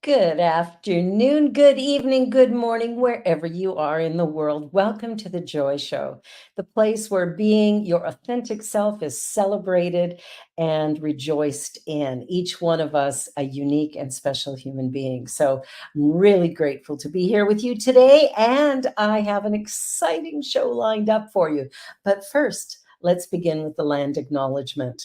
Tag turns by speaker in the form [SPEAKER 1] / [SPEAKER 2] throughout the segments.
[SPEAKER 1] Good afternoon, good evening, good morning, wherever you are in the world. Welcome to the Joy Show, the place where being your authentic self is celebrated and rejoiced in. Each one of us a unique and special human being. So I'm really grateful to be here with you today, and I have an exciting show lined up for you. But first, let's begin with the land acknowledgement.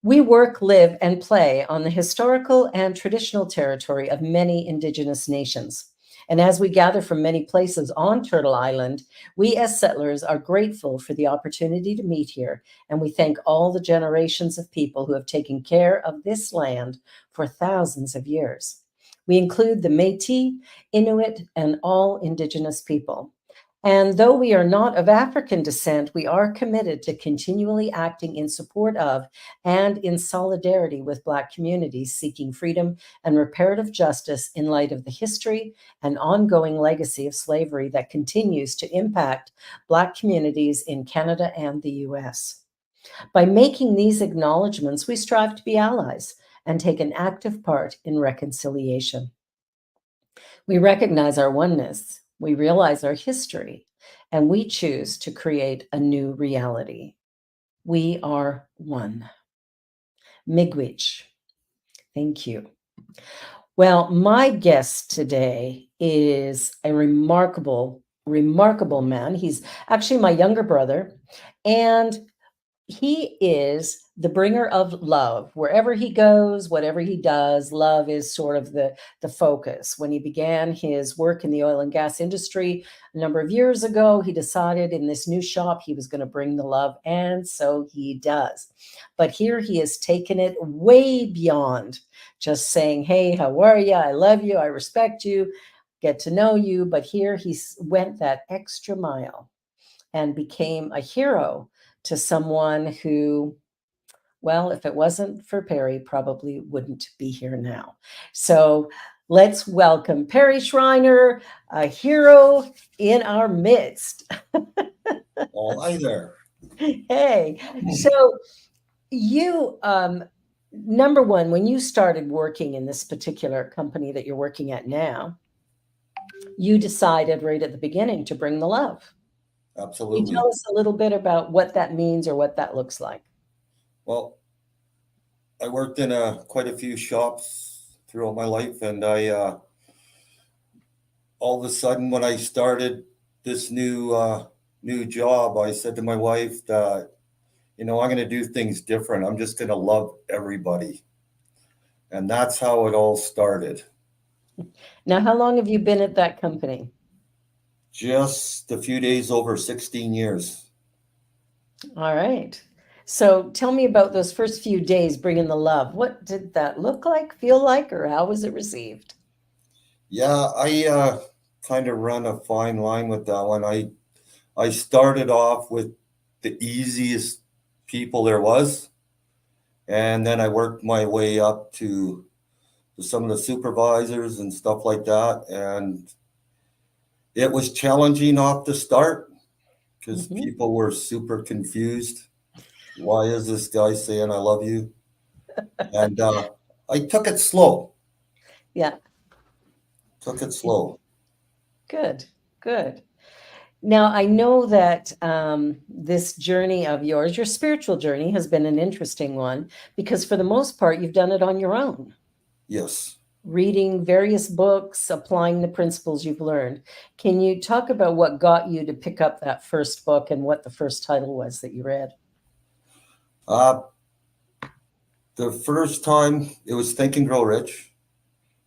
[SPEAKER 1] We work, live, and play on the historical and traditional territory of many Indigenous nations. And as we gather from many places on Turtle Island, we as settlers are grateful for the opportunity to meet here, and we thank all the generations of people who have taken care of this land for thousands of years. We include the Métis, Inuit, and all Indigenous people. And though we are not of African descent, we are committed to continually acting in support of and in solidarity with Black communities seeking freedom and reparative justice in light of the history and ongoing legacy of slavery that continues to impact Black communities in Canada and the US. By making these acknowledgements, we strive to be allies and take an active part in reconciliation. We recognize our oneness, we realize our history, and we choose to create a new reality. We are one. Miigwech. Thank you. Well, my guest today is a remarkable, remarkable man. He's actually my younger brother, and he is the bringer of love. Wherever he goes, whatever he does, love is sort of the focus. When he began his work in the oil and gas industry a number of years ago, he decided in this new shop he was going to bring the love, and so he does. But here he has taken it way beyond just saying, hey, how are you? I love you. I respect you. Get to know you. But here he went that extra mile and became a hero to someone who, well, if it wasn't for Perry, probably wouldn't be here now. So let's welcome Perry Schreiner, a hero in our midst.
[SPEAKER 2] Oh, hi there.
[SPEAKER 1] Hey, so you, number one, when you started working in this particular company that you're working at now, you decided right at the beginning to bring the love. Can you tell
[SPEAKER 2] Absolutely.
[SPEAKER 1] us a little bit about what that means or what that looks like?
[SPEAKER 2] Well, I worked in quite a few shops throughout my life, and I all of a sudden when I started this new job, I said to my wife that I'm going to do things different. I'm just going to love everybody, and that's how it all started.
[SPEAKER 1] Now, how long have you been at that company?
[SPEAKER 2] Just a few days over 16 years.
[SPEAKER 1] All right. So tell me about those first few days bringing the love. What did that look like, feel like, or how was it received?
[SPEAKER 2] Yeah, I kind of run a fine line with that one. I started off with the easiest people there was, and then I worked my way up to some of the supervisors and stuff like that. And it was challenging off the start because
[SPEAKER 1] Hmm.
[SPEAKER 2] people were super confused. Why is this guy saying I love you? And I took it slow.
[SPEAKER 1] Yeah,
[SPEAKER 2] Took it slow.
[SPEAKER 1] good, good. Now, I know that this journey of yours, your spiritual journey, has been an interesting one because for the most part, you've done it on your own,
[SPEAKER 2] Yes.
[SPEAKER 1] reading various books, applying the principles you've learned. Can you talk about what got you to pick up that first book and what the first title was that you read?
[SPEAKER 2] Uh, the first time it was Think and Grow Rich.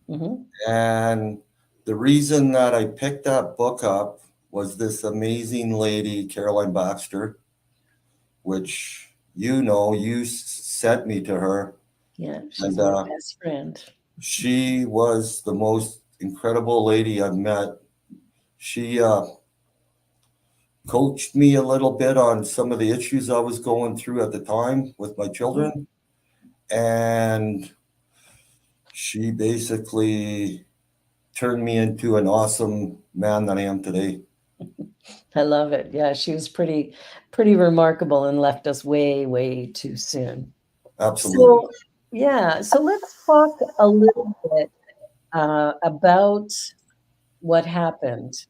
[SPEAKER 1] Hmm.
[SPEAKER 2] And the reason that I picked that book up was this amazing lady, Caroline Baxter, which sent me to her.
[SPEAKER 1] Yeah, she's
[SPEAKER 2] And
[SPEAKER 1] my best friend.
[SPEAKER 2] she was the most incredible lady I've met. She coached me a little bit on some of the issues I was going through at the time with my
[SPEAKER 1] Mhm.
[SPEAKER 2] children. And she basically turned me into an awesome man that I am today.
[SPEAKER 1] I love it. Yeah, she was pretty remarkable and left us way, way too soon.
[SPEAKER 2] Absolutely.
[SPEAKER 1] So, yeah, so let's talk a little bit. about what happened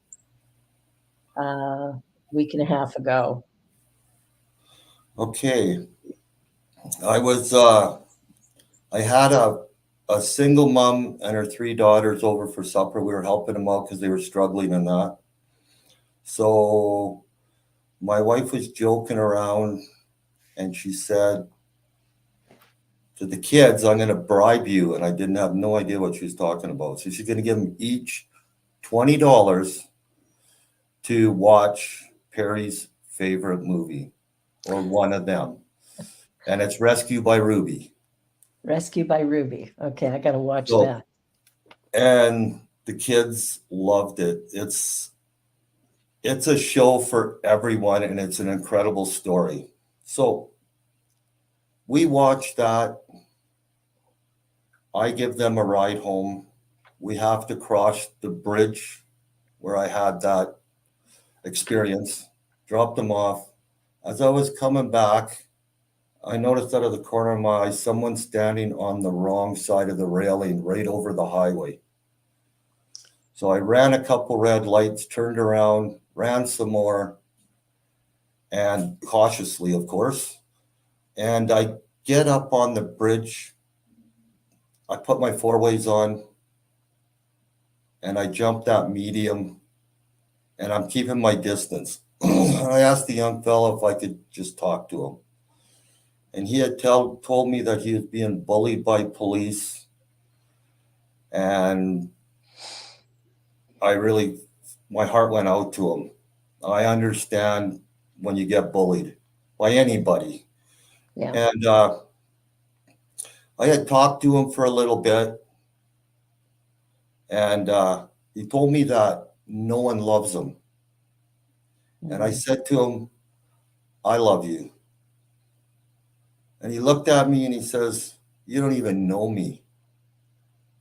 [SPEAKER 1] a week and a half ago.
[SPEAKER 2] Okay. I was I had a single mom and her three daughters over for supper. We were helping them out because they were struggling in that. So my wife was joking around and she said to the kids, I'm going to bribe you. And I didn't have no idea what she was talking about. So she's going to give them each $20 to watch Perry's favorite movie or one of them. And it's Rescue by Ruby.
[SPEAKER 1] Rescue by Ruby. Okay, I got to watch
[SPEAKER 2] So,
[SPEAKER 1] that.
[SPEAKER 2] and the kids loved it. It's a show for everyone and it's an incredible story. So we watched that. I give them a ride home. We have to cross the bridge where I had that experience, dropped them off. As I was coming back, I noticed out of the corner of my eye someone standing on the wrong side of the railing right over the highway. So I ran a couple red lights, turned around, ran some more, and cautiously, of course. And I get up on the bridge. I put my four ways on and I jump that medium and I'm keeping my distance. I asked the young fellow if I could just talk to him. And he had told me that he was being bullied by police. And my heart went out to him. I understand when you get bullied by anybody.
[SPEAKER 1] Yeah.
[SPEAKER 2] And I had talked to him for a little bit. And he told me that no one loves him. And I said to him, I love you. And he looked at me and he says, you don't even know me.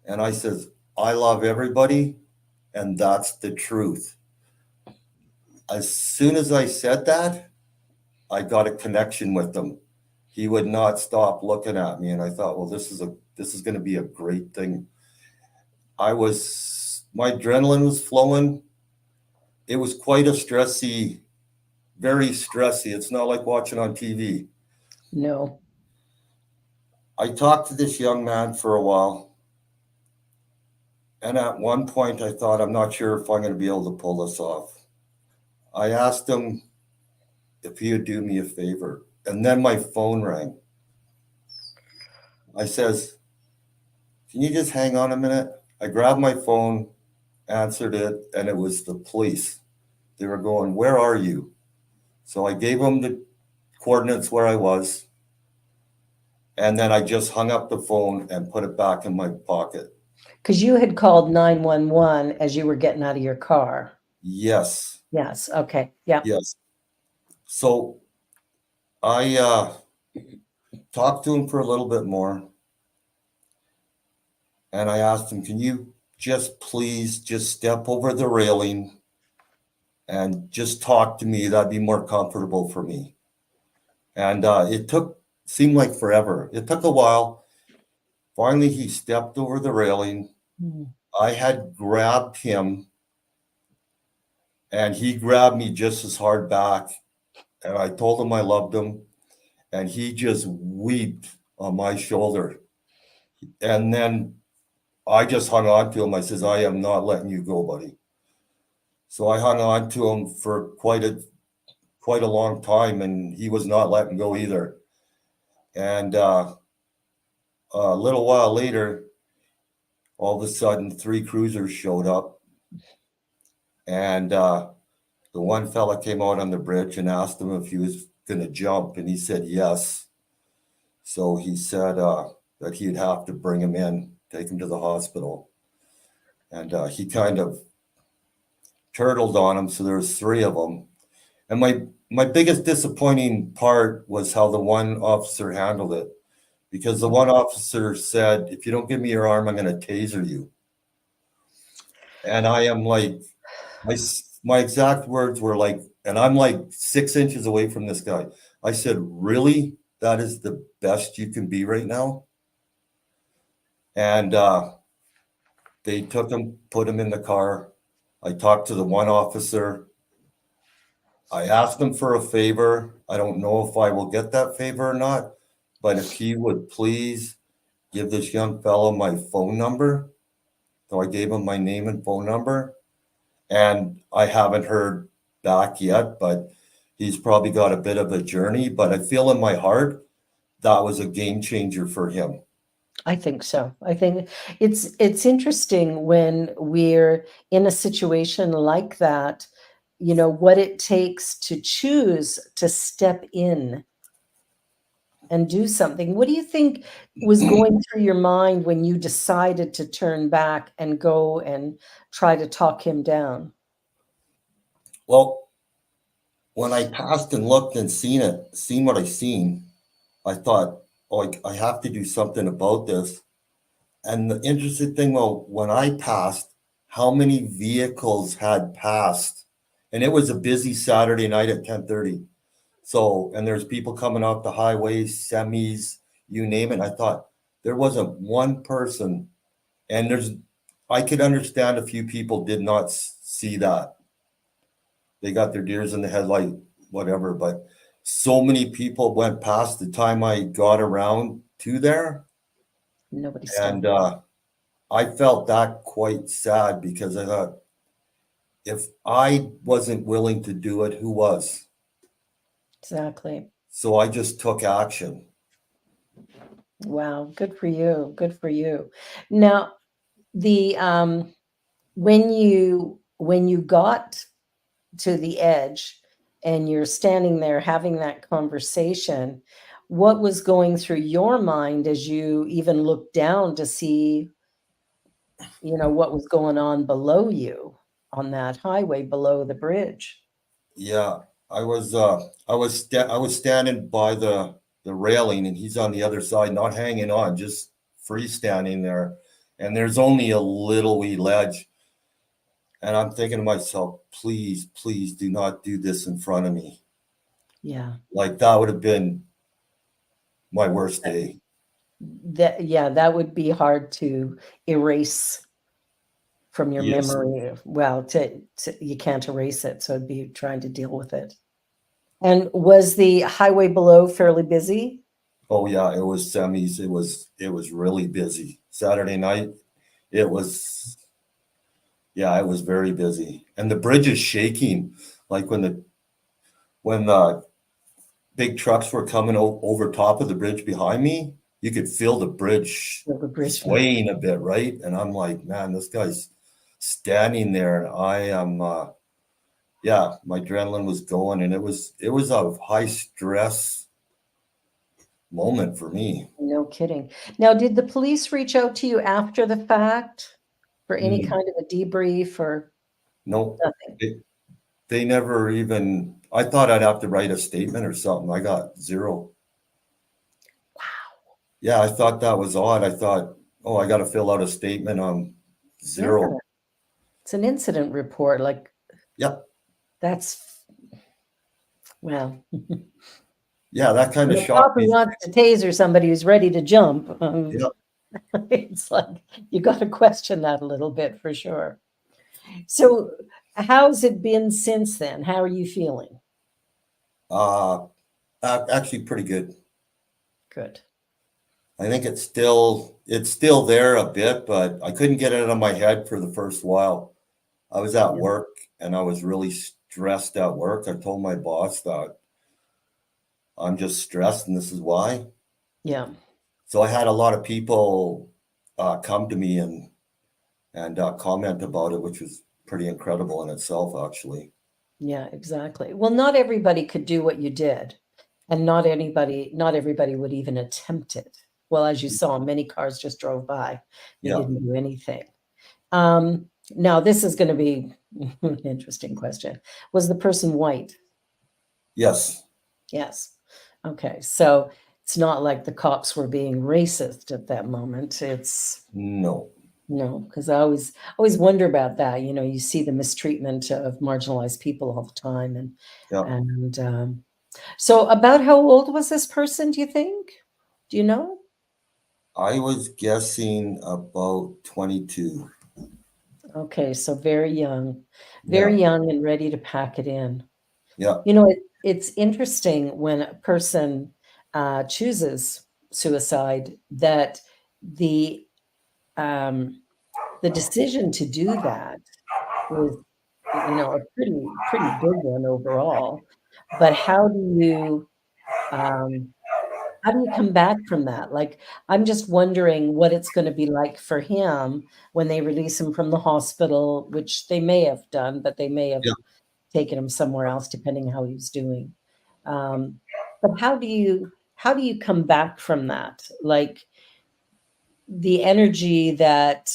[SPEAKER 2] And I says, I love everybody. And that's the truth. As soon as I said that, I got a connection with him. He would not stop looking at me. And I thought, well, this is going to be a great thing. My adrenaline was flowing. It was quite very stressy. It's not like watching on TV.
[SPEAKER 1] No.
[SPEAKER 2] I talked to this young man for a while. And at one point, I thought, I'm not sure if I'm going to be able to pull this off. I asked him if he would do me a favor. And then my phone rang. I says, can you just hang on a minute? I grabbed my phone, answered it, and it was the police. They were going, where are you? So I gave them the coordinates where I was. And then I just hung up the phone and put it back in my pocket.
[SPEAKER 1] Because you had called 911 as you were getting out of your car.
[SPEAKER 2] Yes.
[SPEAKER 1] Yes. Okay. Yeah.
[SPEAKER 2] Yes. So I talked to him for a little bit more. And I asked him, can you just please just step over the railing and just talk to me? That'd be more comfortable for me. And seemed like forever. It took a while. Finally, he stepped over the railing. I had grabbed him and he grabbed me just as hard back. And I told him I loved him. And he just wept on my shoulder. And then I just hung on to him. I says, I am not letting you go, buddy. So I hung on to him for quite a long time, and he was not letting go either. And a little while later, all of a sudden, three cruisers showed up, and the one fella came out on the bridge and asked him if he was going to jump, and he said yes. So he said that he'd have to bring him in, take him to the hospital, and he kind of turtled on him. So there was three of them. And my biggest disappointing part was how the one officer handled it, because the one officer said, if you don't give me your arm, I'm going to taser you. And I am like, my exact words were like, and I'm like 6 inches away from this guy. I said, really? That is the best you can be right now? And They took him, put him in the car. I talked to the one officer. I asked him for a favor. I don't know if I will get that favor or not, but if he would please give this young fellow my phone number. So I gave him my name and phone number, and I haven't heard back yet, but he's probably got a bit of a journey. But I feel in my heart that was a game changer for him.
[SPEAKER 1] I think so. I think it's interesting when we're in a situation like that, what it takes to choose to step in and do something. What do you think was going through your mind when you decided to turn back and go and try to talk him down?
[SPEAKER 2] Well, when I passed and looked and seen what I seen, I thought, oh, I have to do something about this. And the interesting thing, well, when I passed, how many vehicles had passed? And it was a busy Saturday night at 10:30. So, and there's people coming off the highways, semis, you name it. I thought there wasn't one person, and I could understand a few people did not see that. They got their deers in the headlight, whatever, but so many people went past the time I got around to there.
[SPEAKER 1] Nobody
[SPEAKER 2] And
[SPEAKER 1] stopped.
[SPEAKER 2] I felt that quite sad because I thought, if I wasn't willing to do it, who was?
[SPEAKER 1] Exactly.
[SPEAKER 2] So I just took action.
[SPEAKER 1] Wow, good for you. Good for you. Now, the when you got to the edge and you're standing there having that conversation, what was going through your mind as you even looked down to see, what was going on below you on that highway below the bridge?
[SPEAKER 2] Yeah, I was standing by the railing, and he's on the other side, not hanging on, just freestanding there. And there's only a little wee ledge. And I'm thinking to myself, please, please do not do this in front of me.
[SPEAKER 1] Yeah.
[SPEAKER 2] Like that would have been my worst day.
[SPEAKER 1] Yeah, that would be hard to erase from your
[SPEAKER 2] Yes.
[SPEAKER 1] memory. Well, you can't erase it, so it'd be trying to deal with it. And was the highway below fairly busy?
[SPEAKER 2] Oh yeah, it was semis. It was really busy. Saturday night, it was yeah, it was very busy. And the bridge is shaking. Like when the big trucks were coming over top of the bridge behind me, you could feel the bridge
[SPEAKER 1] Of the bridge moved.
[SPEAKER 2] swaying a bit, right? And I'm like, man, this guy's standing there, and I am yeah, my adrenaline was going, and it was a high stress moment for me.
[SPEAKER 1] No kidding. Now, did the police reach out to you after the fact for any
[SPEAKER 2] Mm,
[SPEAKER 1] kind of a debrief or
[SPEAKER 2] no,
[SPEAKER 1] nothing?
[SPEAKER 2] they never even. I thought I'd have to write a statement or something. I got zero. Yeah, I thought that was odd. I thought, oh, I got to fill out a statement on
[SPEAKER 1] Yeah,
[SPEAKER 2] zero.
[SPEAKER 1] it's an incident report. Like
[SPEAKER 2] Yep.
[SPEAKER 1] that's well,
[SPEAKER 2] Yeah, that kind of
[SPEAKER 1] when a cop
[SPEAKER 2] shocked
[SPEAKER 1] who
[SPEAKER 2] me.
[SPEAKER 1] wants to taser somebody who's ready to jump,
[SPEAKER 2] Yeah.
[SPEAKER 1] it's like you got to question that a little bit for sure. So, how's it been since then? How are you feeling?
[SPEAKER 2] Uh, actually pretty good.
[SPEAKER 1] Good.
[SPEAKER 2] I think it's still there a bit, but I couldn't get it out of my head for the first while. I was at
[SPEAKER 1] Yeah.
[SPEAKER 2] work and I was really stressed at work. I told my boss that I'm just stressed and this is why.
[SPEAKER 1] Yeah.
[SPEAKER 2] So I had a lot of people come to me and comment about it, which was pretty incredible in itself, actually.
[SPEAKER 1] Yeah, exactly. Well, not everybody could do what you did, and not everybody would even attempt it. Well, as you saw, many cars just drove by. They
[SPEAKER 2] Yeah.
[SPEAKER 1] didn't do anything. Now this is going to be an interesting question. Was the person white?
[SPEAKER 2] Yes.
[SPEAKER 1] Yes. Okay. So it's not like the cops were being racist at that moment. It's
[SPEAKER 2] No.
[SPEAKER 1] no, because I always wonder about that. You see the mistreatment of marginalized people all the time, and
[SPEAKER 2] Yeah.
[SPEAKER 1] and so about how old was this person? Do you think? Do you know?
[SPEAKER 2] I was guessing about 22.
[SPEAKER 1] Okay, so very
[SPEAKER 2] Yeah,
[SPEAKER 1] young and ready to pack it in.
[SPEAKER 2] yeah,
[SPEAKER 1] It's interesting when a person chooses suicide that the um, the decision to do that is, a pretty big one overall. But um, how do you come back from that? Like, I'm just wondering what it's going to be like for him when they release him from the hospital, which they may have done, but they may have
[SPEAKER 2] yeah.
[SPEAKER 1] taken him somewhere else depending how he was doing. Um, but how do you come back from that? Like the energy that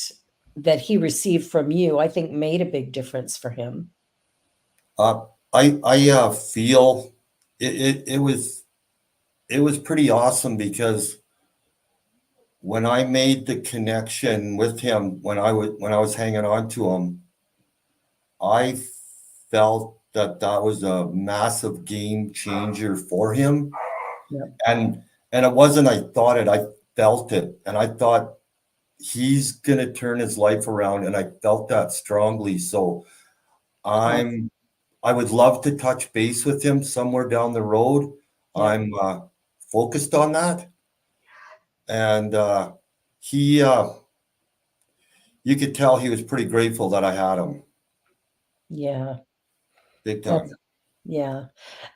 [SPEAKER 1] he received from you, I think made a big difference for him.
[SPEAKER 2] Uh, I feel it was pretty awesome because when I made the connection with him when I was hanging on to him, I felt that that was a massive game changer for him.
[SPEAKER 1] Yeah,
[SPEAKER 2] And it wasn't I thought it, I felt it. And I thought he's gonna turn his life around, and I felt that strongly. So
[SPEAKER 1] awesome.
[SPEAKER 2] I'm I would love to touch base with him somewhere down the road.
[SPEAKER 1] Yeah,
[SPEAKER 2] I'm focused on that. And he you could tell he was pretty grateful that I had him,
[SPEAKER 1] yeah.
[SPEAKER 2] big
[SPEAKER 1] That's
[SPEAKER 2] time.
[SPEAKER 1] yeah.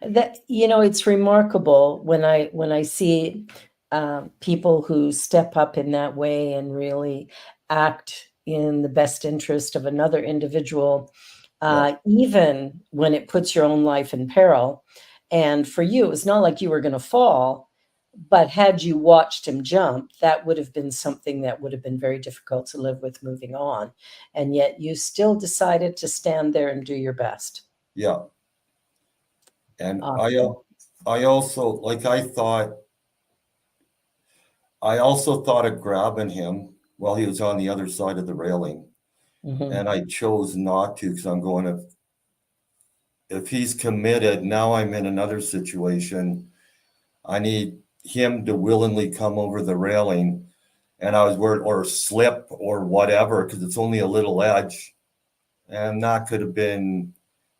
[SPEAKER 1] It's remarkable when I see people who step up in that way and really act in the best interest of another individual,
[SPEAKER 2] Yeah,
[SPEAKER 1] even when it puts your own life in peril. And for you, it's not like you were going to fall, but had you watched him jump, that would have been something that would have been very difficult to live with moving on. And yet you still decided to stand there and do your best.
[SPEAKER 2] yeah. And
[SPEAKER 1] Awesome.
[SPEAKER 2] I also like I also thought of grabbing him while he was on the other side of the railing,
[SPEAKER 1] Mhm.
[SPEAKER 2] and I chose not to because I'm going, if he's committed, now I'm in another situation. I need him to willingly come over the railing, and I was worried or slip or whatever because it's only a little edge, and that could have been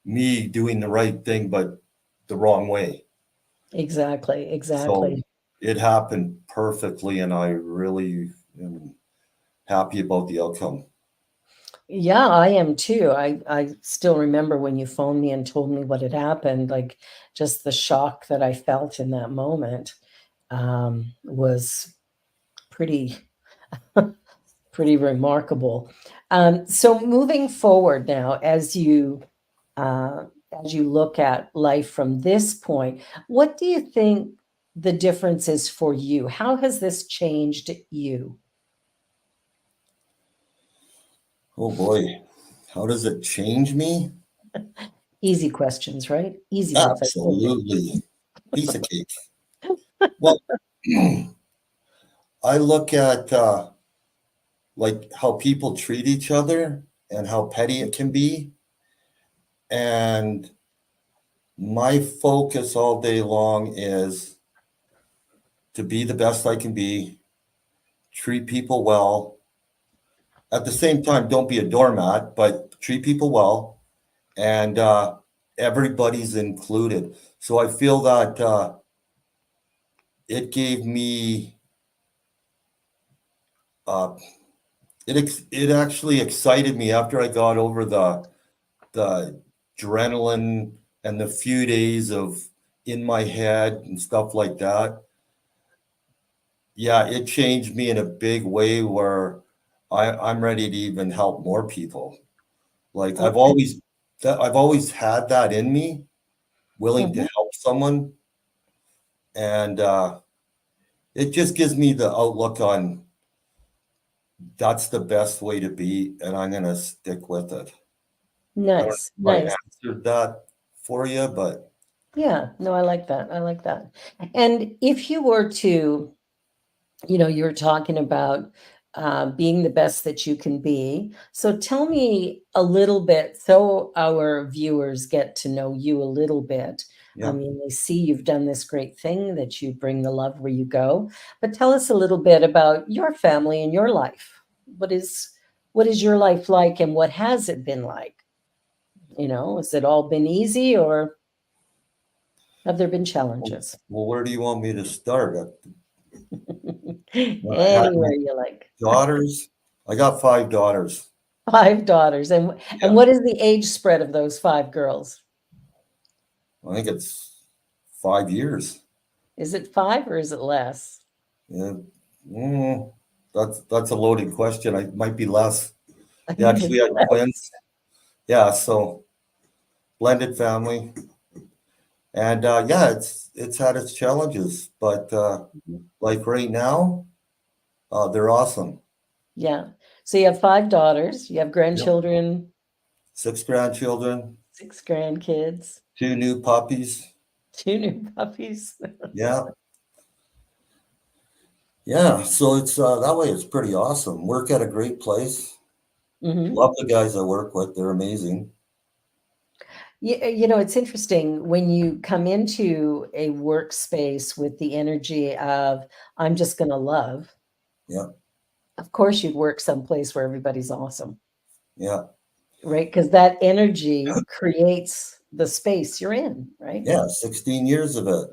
[SPEAKER 2] me doing the right thing but the wrong way.
[SPEAKER 1] Exactly,
[SPEAKER 2] So
[SPEAKER 1] exactly.
[SPEAKER 2] it happened perfectly, and I really am happy about the outcome.
[SPEAKER 1] Yeah, I am too. I still remember when you phoned me and told me what had happened, like just the shock that I felt in that moment was pretty pretty remarkable. So moving forward now, uh, as you look at life from this point, what do you think the difference is for you? How has this changed you?
[SPEAKER 2] Oh boy, how does it change me?
[SPEAKER 1] Easy questions, right? Easy ones, I told you.
[SPEAKER 2] Absolutely. Piece of cake. Well, I look at like how people treat each other and how petty it can be. And my focus all day long is to be the best I can be, treat people well. At the same time, don't be a doormat, but treat people well. And everybody's included. So I feel that it gave me, uh, it actually excited me after I got over the adrenaline and the few days of in my head and stuff like that. Yeah, it changed me in a big way where I'm ready to even help more people. Like
[SPEAKER 1] Okay.
[SPEAKER 2] I've always had that in me, willing to
[SPEAKER 1] Mhm.
[SPEAKER 2] help someone, and it just gives me the outlook on that's the best way to be, and I'm gonna stick with it. I don't know
[SPEAKER 1] Nice,
[SPEAKER 2] if I
[SPEAKER 1] nice.
[SPEAKER 2] answered that for you, but
[SPEAKER 1] Yeah, no, I like that. I like that. And if you were to, you're talking about being the best that you can be. So tell me a little bit so our viewers get to know you a little bit. I
[SPEAKER 2] yeah.
[SPEAKER 1] mean, they see you've done this great thing that you bring the love where you go, but tell us a little bit about your family and your life. What is What is your life like, and what has it been like? Has it all been easy, or have there been challenges?
[SPEAKER 2] Well, where do you want me to start? When I had my
[SPEAKER 1] Anywhere you like.
[SPEAKER 2] daughters, I got 5 daughters.
[SPEAKER 1] Five daughters. And
[SPEAKER 2] Yeah,
[SPEAKER 1] what is the age spread of those five girls?
[SPEAKER 2] I think it's 5 years.
[SPEAKER 1] Is it five or is it less?
[SPEAKER 2] Yeah, mm, that's a loaded question. I might be less.
[SPEAKER 1] I
[SPEAKER 2] Yeah,
[SPEAKER 1] think
[SPEAKER 2] because we
[SPEAKER 1] it's
[SPEAKER 2] had
[SPEAKER 1] less.
[SPEAKER 2] twins. Yeah, so blended family, and yeah, it's had its challenges, but like right now, they're awesome.
[SPEAKER 1] Yeah. So you have five daughters, you have
[SPEAKER 2] Yep.
[SPEAKER 1] grandchildren,
[SPEAKER 2] 6 grandchildren,
[SPEAKER 1] six grandkids,
[SPEAKER 2] 2 new puppies.
[SPEAKER 1] two new puppies.
[SPEAKER 2] Yeah, yeah. So it's that way. It's pretty awesome. Work at a great place.
[SPEAKER 1] Hmm.
[SPEAKER 2] Love the guys I work with. They're amazing.
[SPEAKER 1] It's interesting when you come into a workspace with the energy of, I'm just going to love.
[SPEAKER 2] Yeah,
[SPEAKER 1] Of course, you'd work someplace where everybody's awesome,
[SPEAKER 2] yeah,
[SPEAKER 1] right? Because that energy creates the space you're in, right?
[SPEAKER 2] yeah. 16 years of it,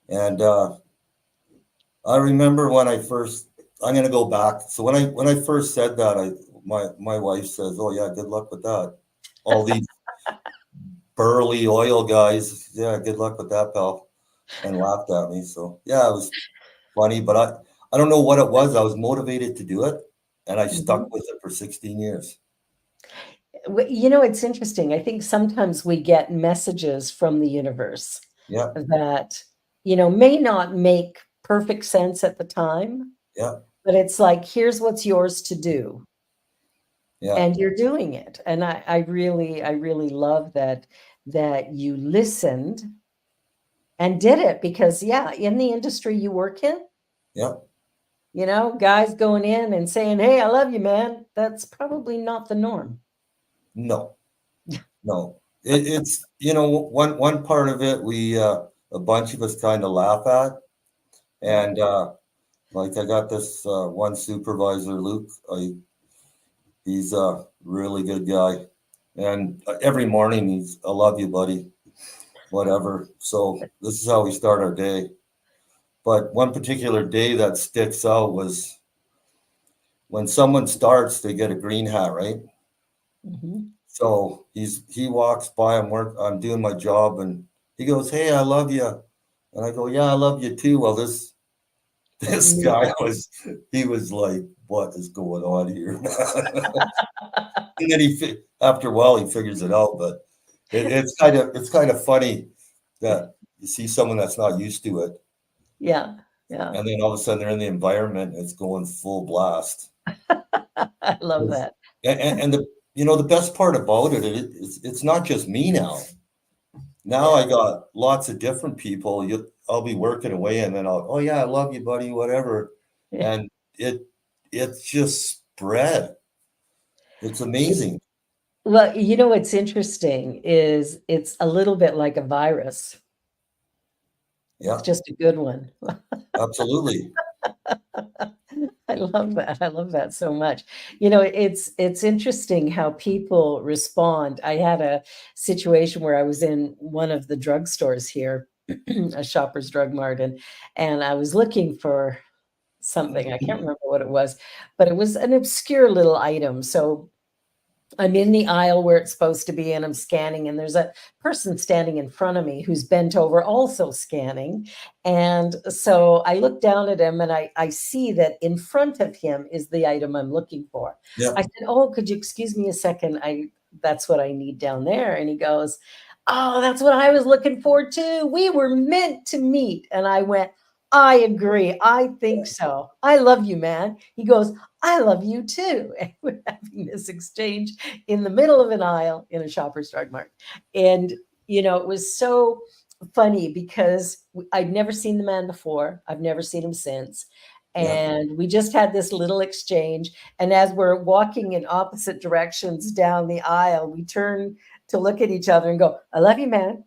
[SPEAKER 2] and I remember when I first. I'm gonna go back. So when I first said that, my wife says, "Oh yeah, good luck with that." All these burly oil guys, yeah, good luck with that, pal, and laughed at me. So yeah, it was funny, but I don't know what it was. I was motivated to do it, and I stuck
[SPEAKER 1] Mhm.
[SPEAKER 2] with it for 16 years.
[SPEAKER 1] It's interesting. I think sometimes we get messages from the universe
[SPEAKER 2] Yeah,
[SPEAKER 1] that, may not make perfect sense at the time,
[SPEAKER 2] yeah,
[SPEAKER 1] but it's like, here's what's yours to do.
[SPEAKER 2] yeah,
[SPEAKER 1] And you're doing it. And I really love that you listened and did it because, yeah, in the industry you work in,
[SPEAKER 2] yeah.
[SPEAKER 1] guys going in and saying, "Hey, I love you, man." That's probably not the norm.
[SPEAKER 2] No, no. It's one part of it we a bunch of us kind of laugh at,
[SPEAKER 1] Yeah.
[SPEAKER 2] and like I got this one supervisor, Luke. He's a really good guy, and every morning he's, "I love you, buddy," whatever. So this is how we start our day. But one particular day that sticks out was when someone starts, they get a green hat, right?
[SPEAKER 1] Mhm.
[SPEAKER 2] So he walks by, I'm doing my job, and he goes, "Hey, I love you," and I go, "Yeah, I love you too." Well, this
[SPEAKER 1] New
[SPEAKER 2] guy
[SPEAKER 1] guy.
[SPEAKER 2] he was like, "What is going on here?" And then after a while he figures it out, but it's kind of funny that you see someone that's not used to it,
[SPEAKER 1] Yeah. Yeah.
[SPEAKER 2] and then all of a sudden they're in the environment and it's going full blast.
[SPEAKER 1] I love
[SPEAKER 2] Yes.
[SPEAKER 1] that.
[SPEAKER 2] And the best part about it's not just me now. Now
[SPEAKER 1] Yeah.
[SPEAKER 2] I got lots of different people. I'll be working away, and then oh yeah, I love you, buddy, whatever, and it it's just spread. It's amazing.
[SPEAKER 1] Well, what's interesting is it's a little bit like a virus. It's
[SPEAKER 2] Yeah,
[SPEAKER 1] just a good one.
[SPEAKER 2] absolutely.
[SPEAKER 1] I love that. I love that so much. It's interesting how people respond. I had a situation where I was in one of the drugstores here, a Shoppers Drug Mart, and I was looking for something. I can't remember what it was, but it was an obscure little item. So I'm in the aisle where it's supposed to be, and I'm scanning, and there's a person standing in front of me who's bent over also scanning. And so I look down at him and I see that in front of him is the item I'm looking for.
[SPEAKER 2] Yeah,
[SPEAKER 1] I said, "Oh, could you excuse me a second? That's what I need down there." And he goes, "Oh, that's what I was looking for too. We were meant to meet." And I went, "I agree. I think so. I love you, man." He goes, "I love you too." And we're having this exchange in the middle of an aisle in a Shoppers Drug Mart. And, it was so funny because I'd never seen the man before. I've never seen him since.
[SPEAKER 2] yeah,
[SPEAKER 1] And we just had this little exchange. And as we're walking in opposite directions down the aisle, we turn to look at each other and go, "I love you, man."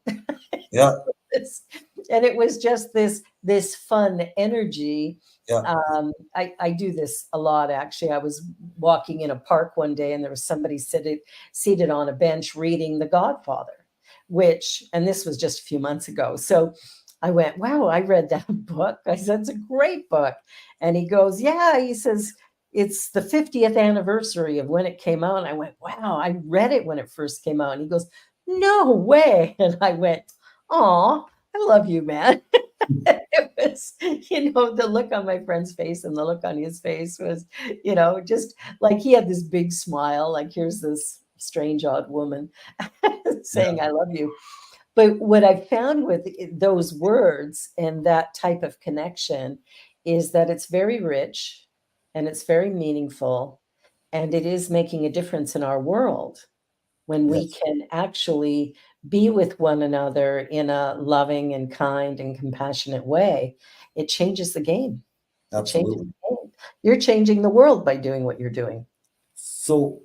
[SPEAKER 2] yeah,
[SPEAKER 1] This- and it was just this this fun energy.
[SPEAKER 2] Yeah.
[SPEAKER 1] I do this a lot, actually. I was walking in a park one day and there was somebody seated on a bench reading The Godfather, and this was just a few months ago. So I went, wow, I read that book. I said, it's a great book. And he goes, yeah, he says, it's the 50th anniversary of when it came out. And I went, wow, I read it when it first came out. And he goes, no way. And I went, oh, I love you, man. It was, the look on my friend's face and the look on his face was, just like he had this big smile, like here's this strange, odd woman saying,
[SPEAKER 2] Yeah.
[SPEAKER 1] I love you. But what I found with those words and that type of connection is that it's very rich and it's very meaningful, and it is making a difference in our world when we
[SPEAKER 2] Yes.
[SPEAKER 1] can actually be with one another in a loving and kind and compassionate way. It changes the game. It changes
[SPEAKER 2] Absolutely.
[SPEAKER 1] the game. You're changing the world by doing what you're doing.
[SPEAKER 2] So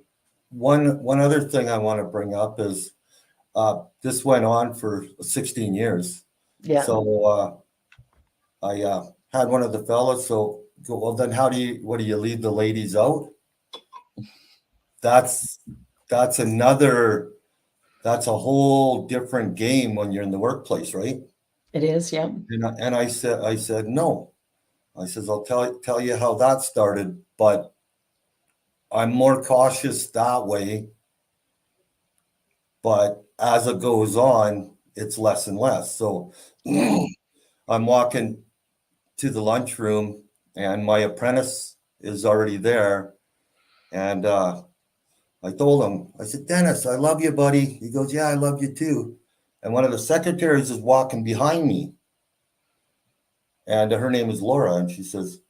[SPEAKER 2] one other thing I want to bring up is this went on for 16 years.
[SPEAKER 1] Yeah,
[SPEAKER 2] So I had one of the fellas. So go, well, then what do you leave the ladies out? That's that's another that's a whole different game when you're in the workplace, right?
[SPEAKER 1] it is. Yeah.
[SPEAKER 2] And I said no. I says I'll tell you how that started, but I'm more cautious that way. But as it goes on, it's less and less. So I'm walking to the lunchroom, and my apprentice is already there, and I told him, I said, Dennis, I love you, buddy. He goes, yeah, I love you too. And one of the secretaries is walking behind me, and her name is Laura, and she says,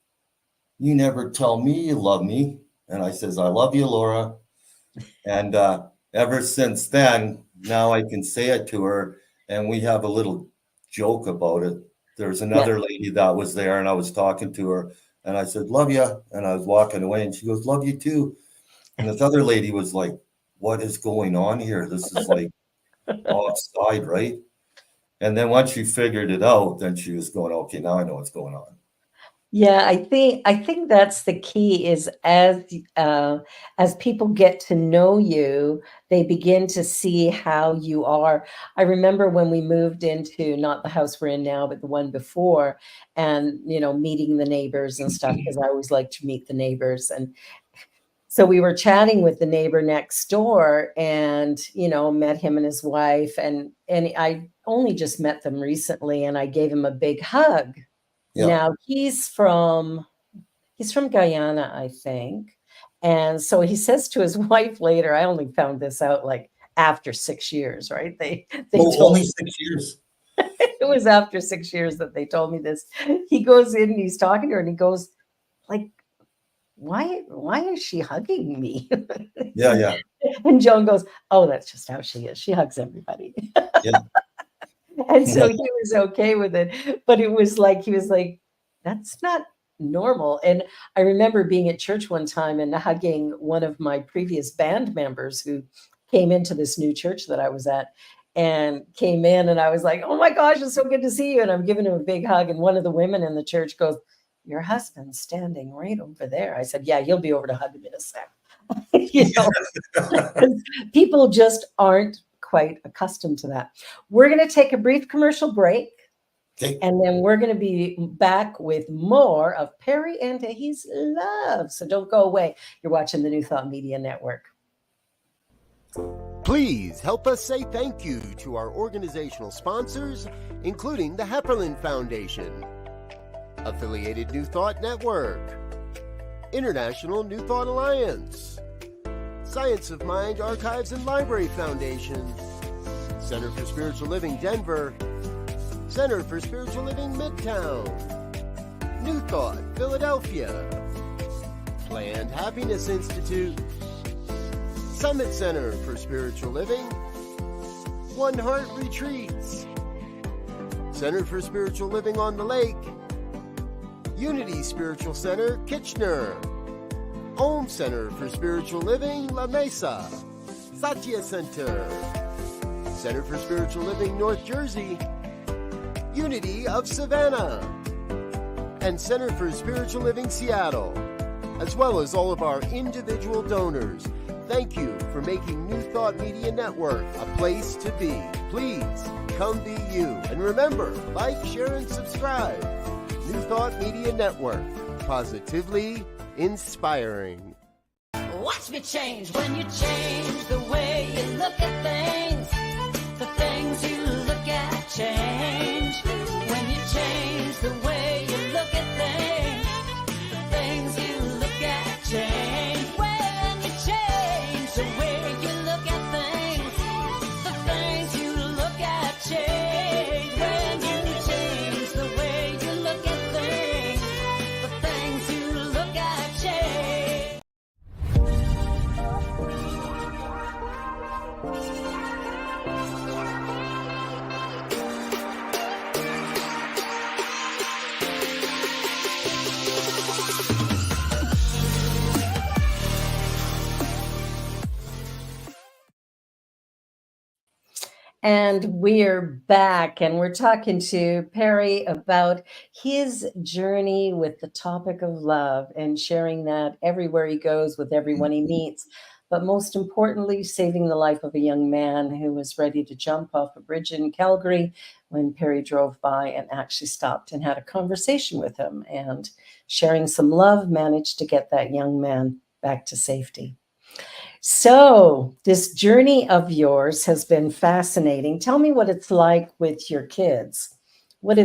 [SPEAKER 2] you never tell me you love me. And I says, I love you, Laura. And ever since then, now I can say it to her, and we have a little joke about it. There's
[SPEAKER 1] Yeah.
[SPEAKER 2] another lady that was there, and I was talking to her, and I said, love you. And I was walking away, and she goes, love you too. And this other lady was like, what is going on here? This is like offside, right? And then once she figured it out, then she was going, okay, now I know what's going on.
[SPEAKER 1] Yeah, I think that's the key is as people get to know you, they begin to see how you are. I remember when we moved into not the house we're in now, but the one before, and meeting the neighbors and stuff, because I always like to meet the neighbors. And so we were chatting with the neighbor next door and, met him and his wife, and I only just met them recently, and I gave him a big hug.
[SPEAKER 2] Yeah.
[SPEAKER 1] Now he's from Guyana, I think. And so he says to his wife later, I only found this out like after 6 years, right? They
[SPEAKER 2] Oh,
[SPEAKER 1] told
[SPEAKER 2] only
[SPEAKER 1] me
[SPEAKER 2] 6 years.
[SPEAKER 1] it was after 6 years that they told me this. He goes in and he's talking to her and he goes, like, why is she hugging me?
[SPEAKER 2] Yeah, yeah,
[SPEAKER 1] And Joan goes, oh, that's just how she is. She hugs everybody.
[SPEAKER 2] yeah.
[SPEAKER 1] And so he was okay with it. But it was like, he was like, that's not normal. And I remember being at church one time and hugging one of my previous band members who came into this new church that I was at and came in. And I was like, oh my gosh, it's so good to see you. And I'm giving him a big hug. And one of the women in the church goes, your husband's standing right over there. I said, yeah, he'll be over to hug him in a sec. People just aren't quite accustomed to that. We're going to take a brief commercial break.
[SPEAKER 2] Okay.
[SPEAKER 1] And then we're going to be back with more of Perry and his love. So don't go away. You're watching the New Thought Media Network.
[SPEAKER 3] Please help us say thank you to our organizational sponsors, including the Hepperlin Foundation, Affiliated New Thought Network, International New Thought Alliance, Science of Mind Archives and Library Foundation, Center for Spiritual Living Denver, Center for Spiritual Living Midtown, New Thought Philadelphia, Planned Happiness Institute, Summit Center for Spiritual Living, One Heart Retreats, Center for Spiritual Living on the Lake, Unity Spiritual Center, Kitchener, Om Center for Spiritual Living, La Mesa, Satya Center, Center for Spiritual Living, North Jersey, Unity of Savannah, and Center for Spiritual Living Seattle, as well as all of our individual donors. Thank you for making New Thought Media Network a place to be. Please come be you. And remember, like, share, and subscribe. New Thought Media Network, positively inspiring.
[SPEAKER 4] Watch me change when you change the way you look at things. The things you look at change. When you change the way you look at things, the things you look at change. When you change the way you look at things, the things you look at change. When you change the way you look at things, the things you look at change.
[SPEAKER 1] And we're back, and we're talking to Perry about his journey with the topic of love and sharing that everywhere he goes with everyone he meets. But most importantly, saving the life of a young man who was ready to jump off a bridge in Calgary when Perry drove by and actually stopped and had a conversation with him. And sharing some love, managed to get that young man back to safety. So this journey of yours has been fascinating. Tell me what it's like with your kids. How do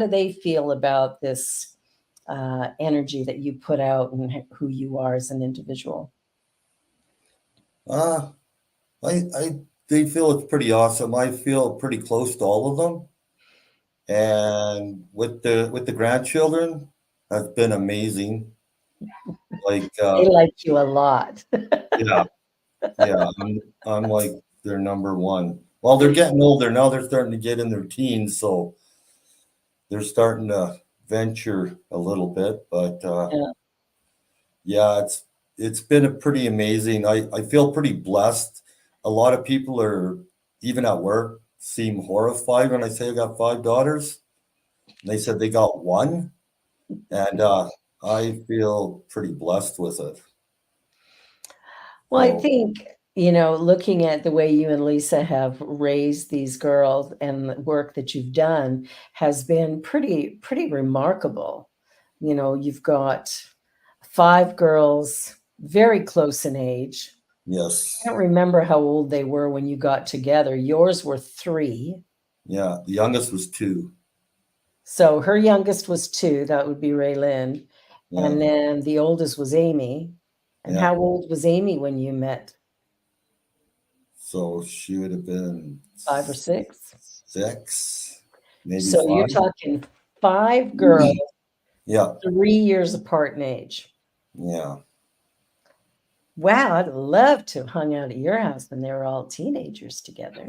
[SPEAKER 1] they feel about this energy that you put out and who you are as an individual?
[SPEAKER 2] Uh, they feel it's pretty awesome. I feel pretty close to all of them. And with the grandchildren, has been amazing. Like,
[SPEAKER 1] They like you a lot.
[SPEAKER 2] yeah, yeah, I'm like their number one. Well, they're getting older now. They're starting to get in their teens, so they're starting to venture a little bit. But
[SPEAKER 1] Yeah.
[SPEAKER 2] yeah, it's been a pretty amazing. I feel pretty blessed. A lot of people are, even at work, seem horrified when I say I got 5 daughters. They said they got one, and I feel pretty blessed with it.
[SPEAKER 1] Well, I
[SPEAKER 2] So
[SPEAKER 1] think, looking at the way you and Lisa have raised these girls and the work that you've done has been pretty remarkable. You've got 5 girls, very close in age.
[SPEAKER 2] yes,
[SPEAKER 1] I don't remember how old they were when you got together. Yours were 3.
[SPEAKER 2] yeah, the youngest was 2.
[SPEAKER 1] So her youngest was 2. That would be Raylyn.
[SPEAKER 2] Yeah,
[SPEAKER 1] And then the oldest was Amy. And
[SPEAKER 2] yeah.
[SPEAKER 1] how old was Amy when you met?
[SPEAKER 2] So she would have been
[SPEAKER 1] 5 or 6?
[SPEAKER 2] 6, maybe
[SPEAKER 1] So you're
[SPEAKER 2] 5.
[SPEAKER 1] talking 5 girls,
[SPEAKER 2] Yeah,
[SPEAKER 1] 3 years apart in age.
[SPEAKER 2] yeah.
[SPEAKER 1] Wow, I'd love to have hung out at your house when they were all teenagers together.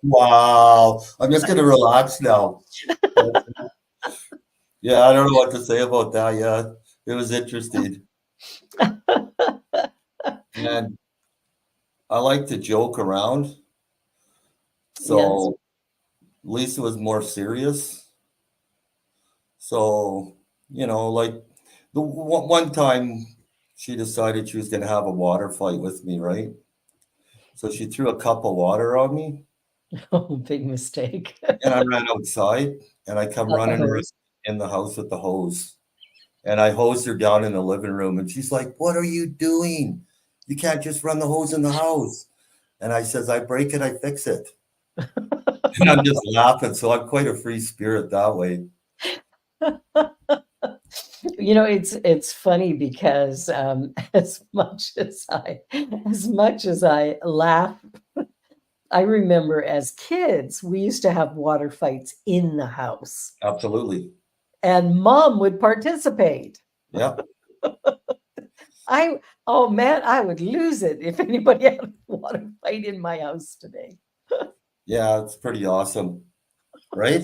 [SPEAKER 2] Wow. I'm just gonna relax now. Yeah, I don't know what to say about that. Yeah, it was interesting. And I like to joke around.
[SPEAKER 1] Yes.
[SPEAKER 2] So Lisa was more serious. So, like the one time she decided she was going to have a water fight with me, right? So she threw a cup of water on me,
[SPEAKER 1] Oh, big mistake.
[SPEAKER 2] and I ran outside, and I come
[SPEAKER 1] Got the
[SPEAKER 2] running
[SPEAKER 1] hose.
[SPEAKER 2] in the house with the hose. And I hosed her down in the living room, and she's like, "What are you doing? You can't just run the hose in the house." And I says, "I break it, I fix it." And I'm just laughing. So I'm quite a free spirit that way.
[SPEAKER 1] It's funny because as much as I laugh, I remember as kids, we used to have water fights in the house,
[SPEAKER 2] Absolutely.
[SPEAKER 1] and Mom would participate.
[SPEAKER 2] Yeah.
[SPEAKER 1] Oh man, I would lose it if anybody had a water fight in my house today.
[SPEAKER 2] Yeah, it's pretty awesome. Right?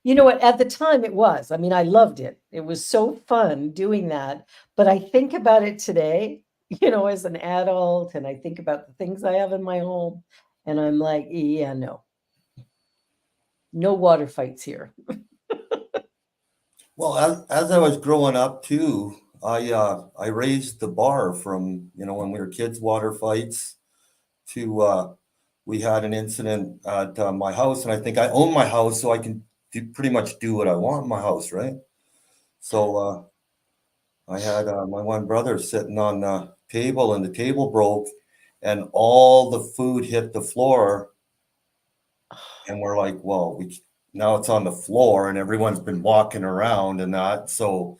[SPEAKER 1] You know what? At the time it was. I mean, I loved it. It was so fun doing that. But I think about it today, as an adult, and I think about the things I have in my home, and I'm like, yeah, no. No water fights here.
[SPEAKER 2] Well, as I was growing up too, I raised the bar from, when we were kids, water fights to we had an incident at my house, and I think I own my house, so I can pretty much do what I want in my house, right? So I had my one brother sitting on the table, and the table broke, and all the food hit the floor, and we're like, well, now it's on the floor, and everyone's been walking around and that, so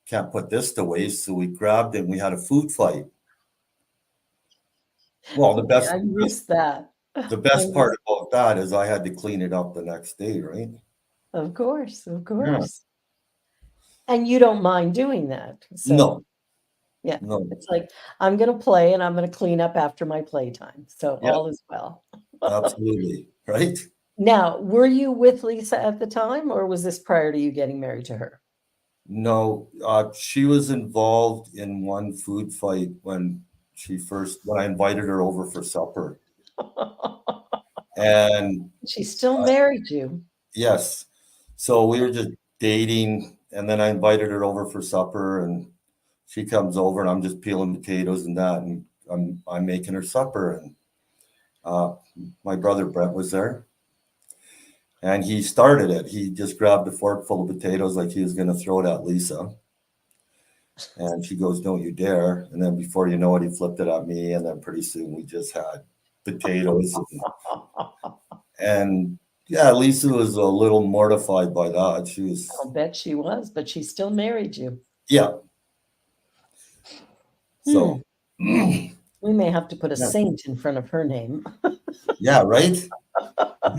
[SPEAKER 2] can't put this to waste. So we grabbed it, and we had a food fight. Well,
[SPEAKER 1] I missed that.
[SPEAKER 2] the
[SPEAKER 1] I
[SPEAKER 2] best part
[SPEAKER 1] missed,
[SPEAKER 2] about that is I had to clean it up the next day, right?
[SPEAKER 1] of course, of
[SPEAKER 2] Yeah.
[SPEAKER 1] course. And you don't mind doing that.
[SPEAKER 2] No,
[SPEAKER 1] So, yeah,
[SPEAKER 2] no,
[SPEAKER 1] it's like, I'm going to play and I'm going to clean up after my playtime. So
[SPEAKER 2] yeah,
[SPEAKER 1] all is well.
[SPEAKER 2] absolutely, right?
[SPEAKER 1] Now, were you with Lisa at the time, or was this prior to you getting married to her?
[SPEAKER 2] No, she was involved in one food fight when I invited her over for supper. And
[SPEAKER 1] She still
[SPEAKER 2] uh,
[SPEAKER 1] married you.
[SPEAKER 2] yes, so we were just dating, and then I invited her over for supper, and she comes over, and I'm just peeling potatoes and that, and I'm making her supper, and uh, my brother Brett was there, and he started it. He just grabbed a fork full of potatoes like he was going to throw it at Lisa. And she goes, "Don't you dare." And then before you know it, he flipped it at me. And then pretty soon we just had potatoes. And yeah, Lisa was a little mortified by that. She was,
[SPEAKER 1] I'll bet she was, but she still married you.
[SPEAKER 2] yeah.
[SPEAKER 1] Hmm.
[SPEAKER 2] So, yeah,
[SPEAKER 1] We may have to put a saint in front of her name.
[SPEAKER 2] yeah, right?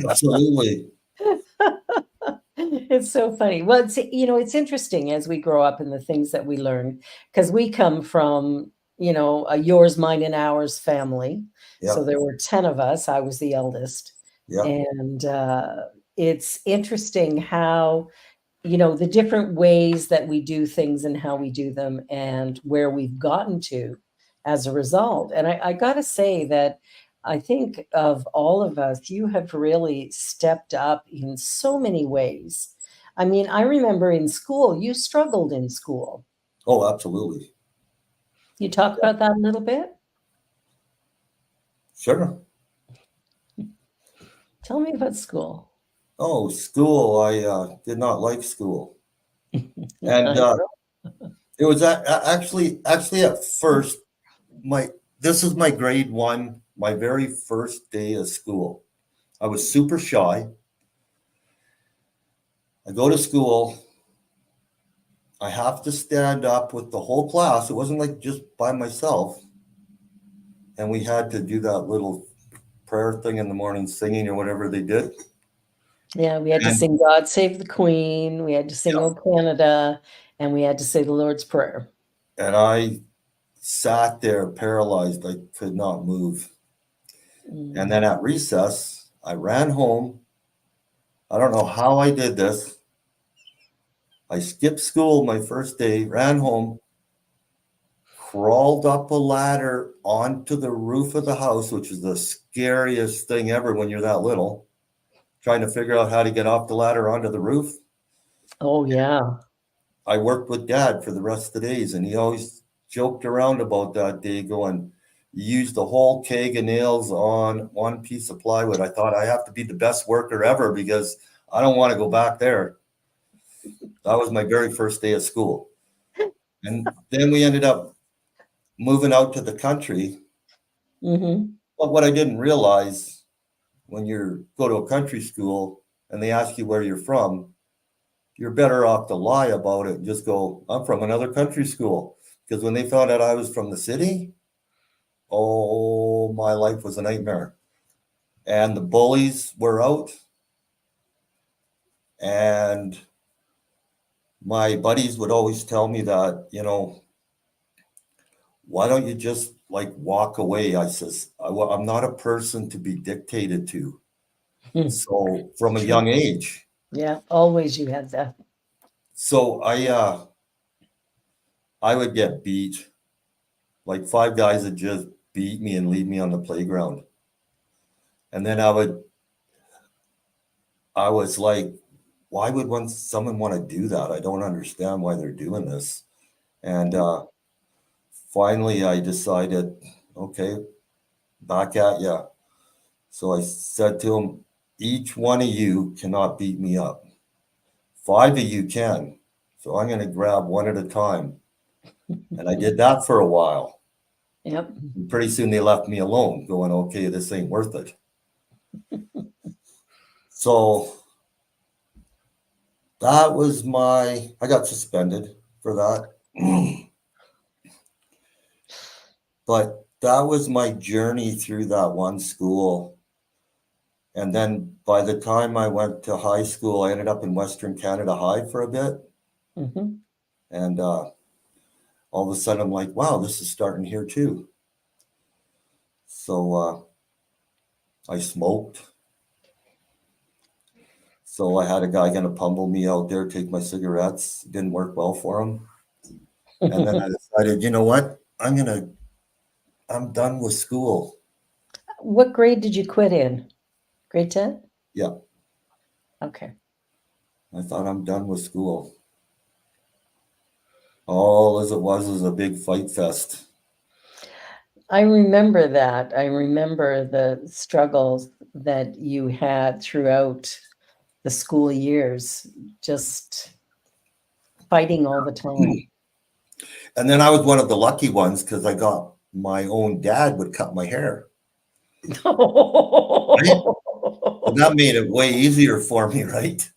[SPEAKER 2] Absolutely.
[SPEAKER 1] It's so funny. Well, it's interesting as we grow up and the things that we learn, because we come from, a yours, mine, and ours family.
[SPEAKER 2] Yeah,
[SPEAKER 1] So there were 10 of us. I was the eldest.
[SPEAKER 2] yeah.
[SPEAKER 1] And it's interesting how, the different ways that we do things and how we do them and where we've gotten to as a result. And I got to say that I think of all of us, you have really stepped up in so many ways. I mean, I remember in school, you struggled in school.
[SPEAKER 2] Oh, absolutely.
[SPEAKER 1] You talk about that a little bit?
[SPEAKER 2] Sure.
[SPEAKER 1] Tell me about school.
[SPEAKER 2] Oh, school. I did not like school. And
[SPEAKER 1] I
[SPEAKER 2] it was actually at first, this is my grade one, my very first day of school. I was super shy. I go to school. I have to stand up with the whole class. It wasn't like just by myself. And we had to do that little prayer thing in the morning, singing or whatever they did.
[SPEAKER 1] Yeah, we had to
[SPEAKER 2] And
[SPEAKER 1] sing God Save the Queen, we had to sing
[SPEAKER 2] yeah,
[SPEAKER 1] O Canada, and we had to say the Lord's Prayer.
[SPEAKER 2] and I sat there paralyzed. I could not move. And then at recess, I ran home. I don't know how I did this. I skipped school my first day, ran home, crawled up a ladder onto the roof of the house, which is the scariest thing ever when you're that little, trying to figure out how to get off the ladder onto the roof.
[SPEAKER 1] Oh, yeah.
[SPEAKER 2] I worked with Dad for the rest of the days, and he always joked around about that day, going, "You used the whole keg of nails on one piece of plywood." I thought I have to be the best worker ever because I don't want to go back there. That was my very first day of school. And then we ended up moving out to the country.
[SPEAKER 1] Mm-hmm.
[SPEAKER 2] But what I didn't realize, when you go to a country school and they ask you where you're from, you're better off to lie about it and just go, "I'm from another country school." Because when they found out I was from the city, oh, my life was a nightmare. And the bullies were out. And my buddies would always tell me that, "Why don't you just like walk away?" I says, "I'm not a person to be dictated to." So from a
[SPEAKER 1] True.
[SPEAKER 2] young age.
[SPEAKER 1] Yeah, always you had that.
[SPEAKER 2] So I would get beat. Like 5 guys would just beat me and leave me on the playground. And then I was like, why would someone want to do that? I don't understand why they're doing this. And finally, I decided, okay, back at ya. So I said to him, each one of you cannot beat me up. 5 of you can. So I'm going to grab one at a time. And I did that for a while.
[SPEAKER 1] Yep.
[SPEAKER 2] And pretty soon they left me alone, going, okay, this ain't worth it. So that was I got suspended for that. But that was my journey through that one school. And then by the time I went to high school, I ended up in Western Canada High for a bit.
[SPEAKER 1] Mm-hmm.
[SPEAKER 2] And all of a sudden I'm like, wow, this is starting here too. So I smoked. So I had a guy going to pummel me out there, take my cigarettes. It didn't work well for him. And then I decided, you know what? I'm done with school.
[SPEAKER 1] What grade did you quit in? Grade 10?
[SPEAKER 2] Yeah.
[SPEAKER 1] Okay.
[SPEAKER 2] I thought I'm done with school. All as it was a big fight fest.
[SPEAKER 1] I remember that. I remember the struggles that you had throughout the school years, just fighting all the time.
[SPEAKER 2] And then I was one of the lucky ones because I got my own dad would cut my hair. And that made it way easier for me, right?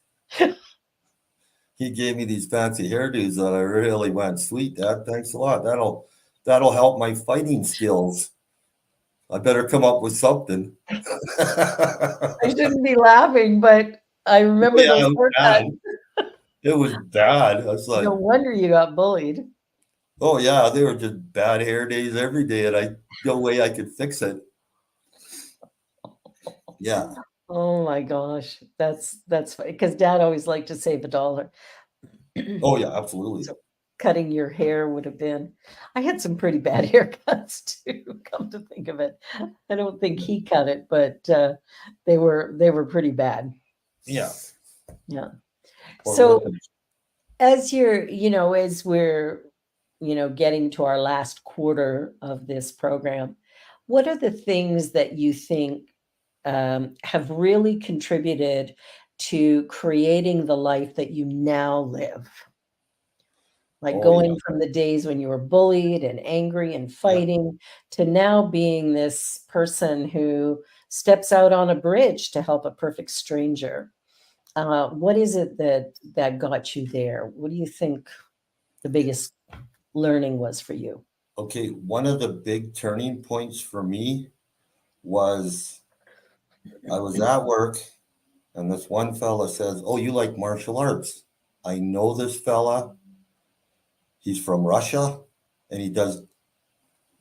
[SPEAKER 2] He gave me these fancy hairdos that I really went, sweet, Dad, thanks a lot. That'll help my fighting skills. I better come up with something.
[SPEAKER 1] I shouldn't be laughing, but I remember
[SPEAKER 2] Yeah,
[SPEAKER 1] those
[SPEAKER 2] it was
[SPEAKER 1] haircuts.
[SPEAKER 2] bad. It was bad. I was like,
[SPEAKER 1] No wonder you got bullied.
[SPEAKER 2] oh yeah, they were just bad hair days every day, and no way I could fix it. Yeah.
[SPEAKER 1] Oh my gosh, that's funny because Dad always liked to save $1.
[SPEAKER 2] Oh yeah, absolutely.
[SPEAKER 1] So cutting your hair would have been. I had some pretty bad haircuts too. Come to think of it, I don't think he cut it, but they were pretty bad.
[SPEAKER 2] Yeah.
[SPEAKER 1] Yeah.
[SPEAKER 2] Poor
[SPEAKER 1] So
[SPEAKER 2] Lincoln.
[SPEAKER 1] as as we're getting to our last quarter of this program, what are the things that you think have really contributed to creating the life that you now live? Like
[SPEAKER 2] Oh yeah.
[SPEAKER 1] going from the days when you were bullied and angry and
[SPEAKER 2] Yeah.
[SPEAKER 1] fighting to now being this person who steps out on a bridge to help a perfect stranger. What is it that got you there? What do you think the biggest learning was for you?
[SPEAKER 2] Okay, one of the big turning points for me was I was at work and this one fella says, oh, you like martial arts? I know this fella. He's from Russia and he does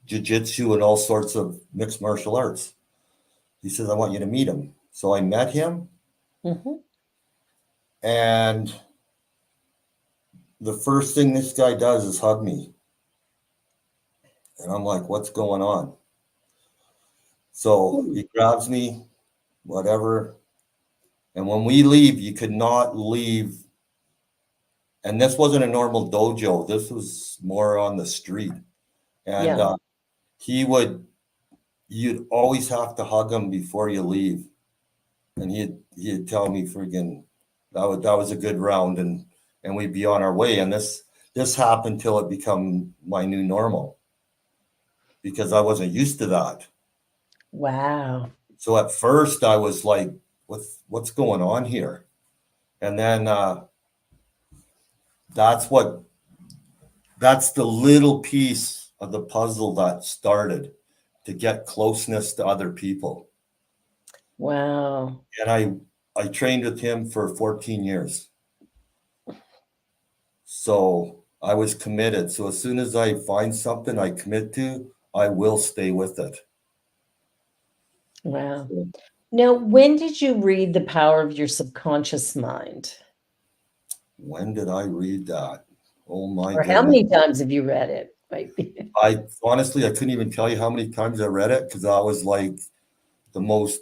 [SPEAKER 2] jiu-jitsu and all sorts of mixed martial arts. He says, I want you to meet him. So I met him
[SPEAKER 1] Mhm.
[SPEAKER 2] and the first thing this guy does is hug me. And I'm like, what's going on? So he grabs me, whatever. And when we leave, you could not leave. And this wasn't a normal dojo. This was more on the street. And
[SPEAKER 1] Yeah.
[SPEAKER 2] you'd always have to hug him before you leave. And he'd tell me friggin' that was a good round and we'd be on our way. And this happened till it become my new normal because I wasn't used to that.
[SPEAKER 1] Wow.
[SPEAKER 2] So at first I was like, what's going on here? And then that's the little piece of the puzzle that started to get closeness to other people.
[SPEAKER 1] Wow.
[SPEAKER 2] And I trained with him for 14 years. So I was committed. So as soon as I find something I commit to, I will stay with it.
[SPEAKER 1] Wow. Now, when did you read The Power of Your Subconscious Mind?
[SPEAKER 2] When did I read that? Oh my
[SPEAKER 1] Or how
[SPEAKER 2] goodness.
[SPEAKER 1] many times have you read it?
[SPEAKER 2] I honestly couldn't even tell you how many times I read it because I was like the most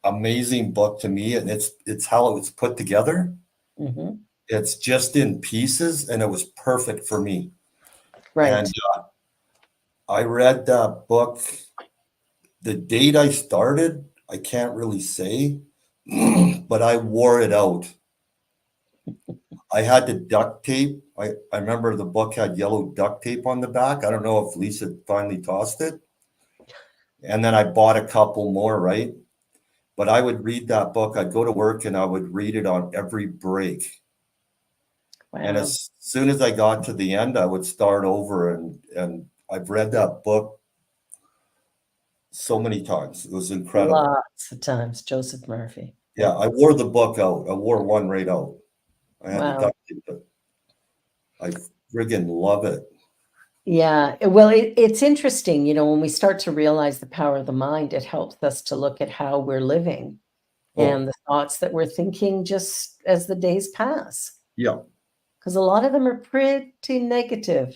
[SPEAKER 2] amazing book to me, and it's how it was put together.
[SPEAKER 1] Hmm.
[SPEAKER 2] It's just in pieces, and it was perfect for me. And
[SPEAKER 1] Right.
[SPEAKER 2] I read that book. The date I started, I can't really say, but I wore it out. I had the duct tape. I remember the book had yellow duct tape on the back. I don't know if Lisa finally tossed it. And then I bought a couple more, right? But I would read that book. I'd go to work and I would read it on every break. And
[SPEAKER 1] Wow.
[SPEAKER 2] as soon as I got to the end, I would start over. And I've read that book so many times. It was incredible.
[SPEAKER 1] Lots of times, Joseph Murphy.
[SPEAKER 2] Yeah,
[SPEAKER 1] Yeah.
[SPEAKER 2] I wore the book out. I wore one right out. I had to
[SPEAKER 1] Wow.
[SPEAKER 2] duct tape it. I friggin' love it.
[SPEAKER 1] Yeah. Well, it's interesting, when we start to realize the power of the mind, it helps us to look at how we're living and
[SPEAKER 2] Oh,
[SPEAKER 1] the thoughts that we're thinking just as the days pass.
[SPEAKER 2] yeah.
[SPEAKER 1] Because a lot of them are pretty negative.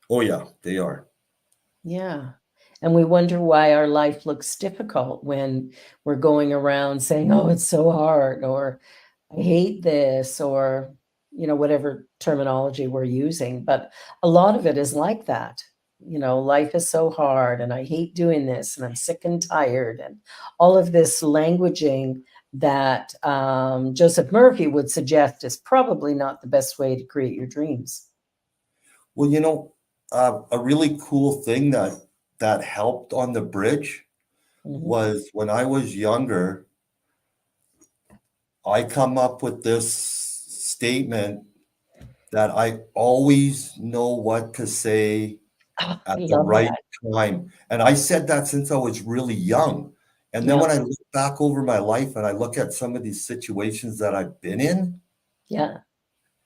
[SPEAKER 2] Oh, yeah, they are.
[SPEAKER 1] Yeah. And we wonder why our life looks difficult when we're going around saying, oh, it's so hard, or I hate this, or, whatever terminology we're using. But a lot of it is like that. Life is so hard, and I hate doing this, and I'm sick and tired, and all of this languaging that Joseph Murphy would suggest is probably not the best way to create your dreams.
[SPEAKER 2] Well, a really cool thing that helped on the bridge
[SPEAKER 1] Mhm.
[SPEAKER 2] was when I was younger, I come up with this statement that I always know what to say
[SPEAKER 1] Oh, I
[SPEAKER 2] at the
[SPEAKER 1] love
[SPEAKER 2] right
[SPEAKER 1] that.
[SPEAKER 2] time. And I said that since I was really young. And then
[SPEAKER 1] Yeah.
[SPEAKER 2] when I look back over my life and I look at some of these situations that I've been in,
[SPEAKER 1] Yeah.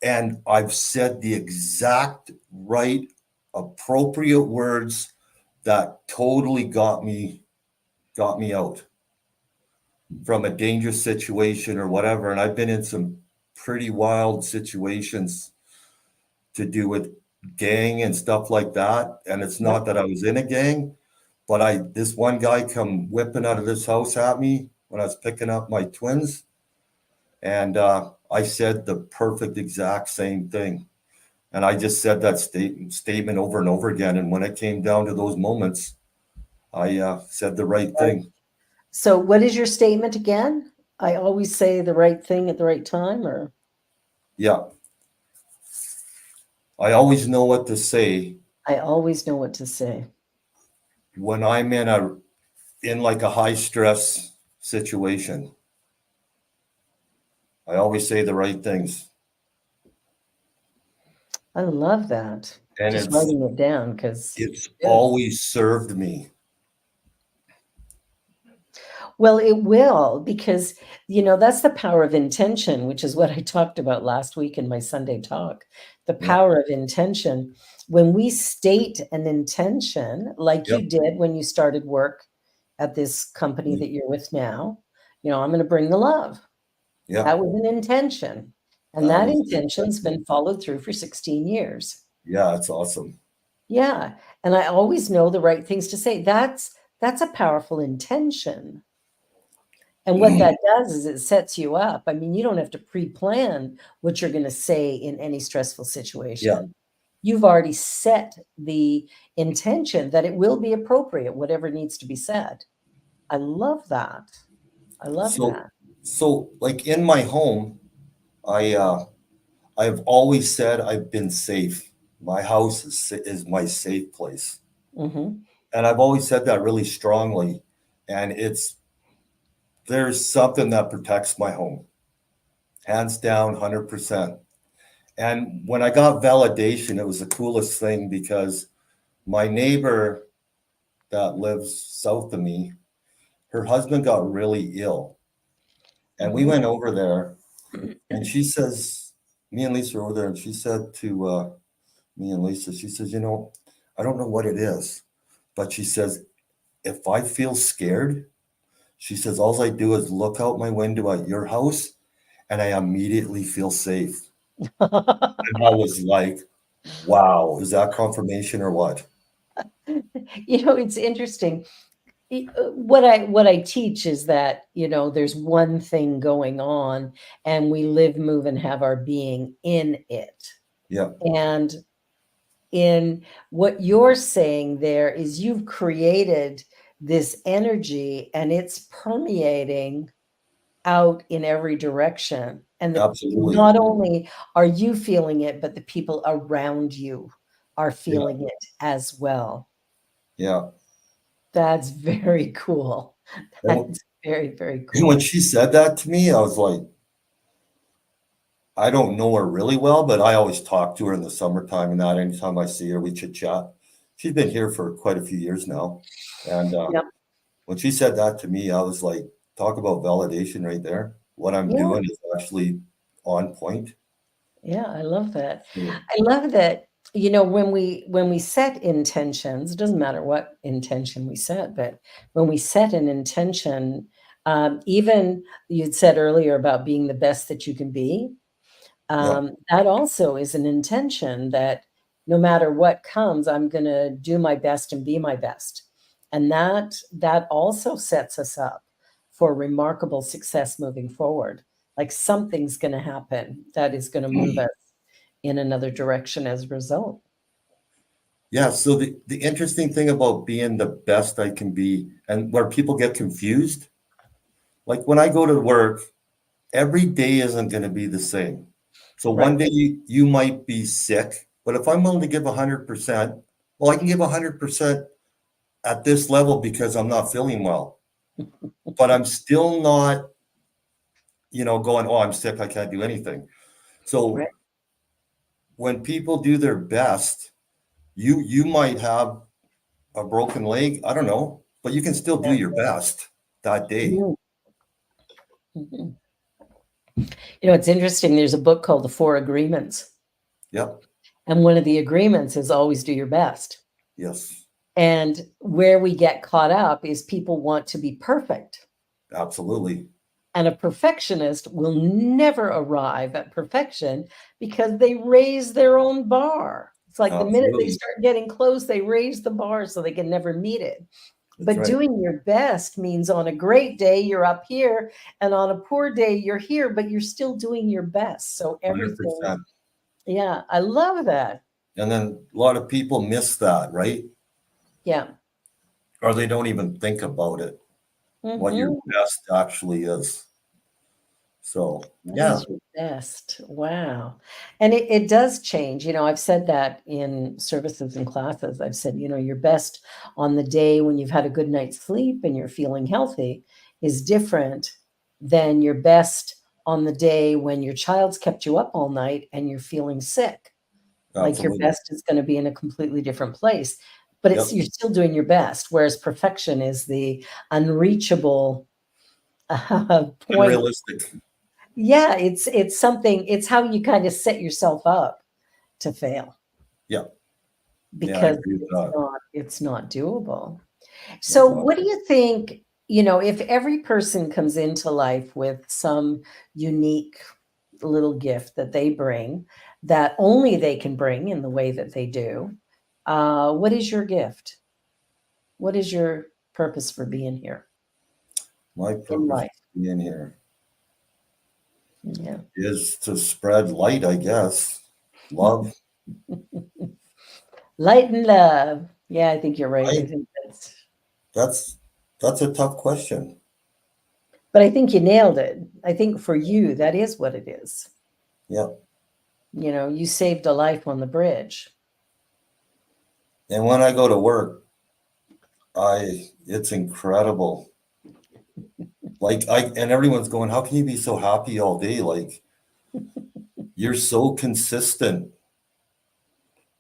[SPEAKER 2] and I've said the exact right, appropriate words that totally got me out from a dangerous situation or whatever. And I've been in some pretty wild situations to do with gang and stuff like that. And it's
[SPEAKER 1] Yep.
[SPEAKER 2] not that I was in a gang, but this one guy come whipping out of this house at me when I was picking up my twins, and I said the perfect exact same thing. And I just said that statement over and over again. And when it came down to those moments, I said the right thing.
[SPEAKER 1] So what is your statement again? I always say the right thing at the right time, or
[SPEAKER 2] Yeah, I always know what to say
[SPEAKER 1] I always know what to say.
[SPEAKER 2] when I'm in like a high stress situation. I always say the right things,
[SPEAKER 1] I love that.
[SPEAKER 2] and
[SPEAKER 1] Just
[SPEAKER 2] it's
[SPEAKER 1] writing it down because
[SPEAKER 2] it's
[SPEAKER 1] good.
[SPEAKER 2] always served me.
[SPEAKER 1] Well, it will because, that's the power of intention, which is what I talked about last week in my Sunday talk. The
[SPEAKER 2] Yeah,
[SPEAKER 1] power of intention. When we state an intention, like
[SPEAKER 2] yep,
[SPEAKER 1] you did when you started work at this company that you're with now, I'm going to bring the love.
[SPEAKER 2] yeah.
[SPEAKER 1] That was an intention. And
[SPEAKER 2] That
[SPEAKER 1] that
[SPEAKER 2] was the
[SPEAKER 1] intention's
[SPEAKER 2] intention.
[SPEAKER 1] been followed through for 16 years.
[SPEAKER 2] Yeah, it's awesome.
[SPEAKER 1] Yeah. And I always know the right things to say. That's a powerful intention. And what that does is it sets you up. I mean, you don't have to pre-plan what you're going to say in any stressful
[SPEAKER 2] Yeah.
[SPEAKER 1] situation. You've already set the intention that it will be appropriate, whatever needs to be said. I love that. I love
[SPEAKER 2] So,
[SPEAKER 1] that.
[SPEAKER 2] so like in my home, I I've always said I've been safe. My house is my safe place.
[SPEAKER 1] Hmm.
[SPEAKER 2] And I've always said that really strongly. And there's something that protects my home, hands down, 100%. And when I got validation, it was the coolest thing because my neighbor that lives south of me, her husband got really ill. And we
[SPEAKER 1] Hmm.
[SPEAKER 2] went over there, and she says, me and Lisa were over there, and she said to me and Lisa, she says, I don't know what it is, but she says, if I feel scared, she says, all I do is look out my window at your house and I immediately feel safe. And I was like, wow, is that confirmation or what?
[SPEAKER 1] It's interesting. What I teach is that, there's one thing going on, and we live, move, and have our being in it.
[SPEAKER 2] Yeah,
[SPEAKER 1] And in what you're saying there is you've created this energy, and it's permeating out in every direction. And
[SPEAKER 2] absolutely.
[SPEAKER 1] not only are you feeling it, but the people around you are
[SPEAKER 2] Yeah,
[SPEAKER 1] feeling it as well.
[SPEAKER 2] yeah.
[SPEAKER 1] That's very cool.
[SPEAKER 2] And
[SPEAKER 1] That's very, very
[SPEAKER 2] when
[SPEAKER 1] cool.
[SPEAKER 2] she said that to me, I was like, I don't know her really well, but I always talk to her in the summertime and that. Anytime I see her, we chit chat. She's been here for quite a few years now. And
[SPEAKER 1] Yep.
[SPEAKER 2] when she said that to me, I was like, talk about validation right there. What I'm
[SPEAKER 1] Yeah.
[SPEAKER 2] doing is actually on point.
[SPEAKER 1] Yeah. I love that.
[SPEAKER 2] So,
[SPEAKER 1] I love that, when we set intentions, it doesn't matter what intention we set, but when we set an intention, even you'd said earlier about being the best that you can be.
[SPEAKER 2] yeah,
[SPEAKER 1] That also is an intention that no matter what comes, I'm going to do my best and be my best. And that also sets us up for remarkable success moving forward. Like something's going to happen that is going to move us in another direction as a result.
[SPEAKER 2] yeah. So the interesting thing about being the best I can be and where people get confused, like when I go to work, every day isn't going to be the same. So one
[SPEAKER 1] Right.
[SPEAKER 2] day you might be sick, but if I'm willing to give 100%, well, I can give 100% at this level because I'm not feeling well, but I'm still not, going, oh, I'm sick, I can't do anything.
[SPEAKER 1] Right.
[SPEAKER 2] So when people do their best, you might have a broken leg, I don't know, but you can still do
[SPEAKER 1] Yeah.
[SPEAKER 2] your best that day.
[SPEAKER 1] Mhm. Mhm. It's interesting. There's a book called The Four Agreements.
[SPEAKER 2] Yep.
[SPEAKER 1] And one of the agreements is always do your best.
[SPEAKER 2] Yes.
[SPEAKER 1] And where we get caught up is people want to be perfect.
[SPEAKER 2] Absolutely.
[SPEAKER 1] And a perfectionist will never arrive at perfection because they raise their own bar. It's like the minute they
[SPEAKER 2] Absolutely.
[SPEAKER 1] start getting close, they raise the bar so they can never meet it.
[SPEAKER 2] That's
[SPEAKER 1] But
[SPEAKER 2] right.
[SPEAKER 1] doing your best means on a great day, you're up here, and on a poor day, you're here, but you're still doing your best. So everything,
[SPEAKER 2] 100%.
[SPEAKER 1] yeah, I love that.
[SPEAKER 2] And then a lot of people miss that, right?
[SPEAKER 1] Yeah.
[SPEAKER 2] Or they don't even think about it, what your
[SPEAKER 1] Hmm.
[SPEAKER 2] best actually is. So,
[SPEAKER 1] What
[SPEAKER 2] yeah,
[SPEAKER 1] is your best? Wow. And it does change. I've said that in services and classes. I've said, your best on the day when you've had a good night's sleep and you're feeling healthy is different than your best on the day when your child's kept you up all night and you're feeling sick. Like your
[SPEAKER 2] absolutely.
[SPEAKER 1] best is going to be in a completely different place, but
[SPEAKER 2] Yep.
[SPEAKER 1] you're still doing your best. Whereas perfection is the unreachable point.
[SPEAKER 2] Unrealistic.
[SPEAKER 1] Yeah, it's something, it's how you kind of set yourself up to fail
[SPEAKER 2] Yeah. Yeah, I
[SPEAKER 1] because
[SPEAKER 2] agree with that.
[SPEAKER 1] it's not doable. So
[SPEAKER 2] That's not,
[SPEAKER 1] what do you think, if every person comes into life with some unique little gift that they bring, that only they can bring in the way that they do, what is your gift? What is your purpose for being here
[SPEAKER 2] my
[SPEAKER 1] in
[SPEAKER 2] purpose
[SPEAKER 1] life?
[SPEAKER 2] being here
[SPEAKER 1] Yeah.
[SPEAKER 2] is to spread light, I guess. Love.
[SPEAKER 1] Light and love. Yeah, I think you're right. I
[SPEAKER 2] I
[SPEAKER 1] think
[SPEAKER 2] that's that's a tough question.
[SPEAKER 1] but I think you nailed it. I think for you, that is what it is.
[SPEAKER 2] Yeah.
[SPEAKER 1] You saved a life on the bridge.
[SPEAKER 2] And when I go to work, it's incredible. Like and everyone's going, how can you be so happy all day? Like you're so consistent.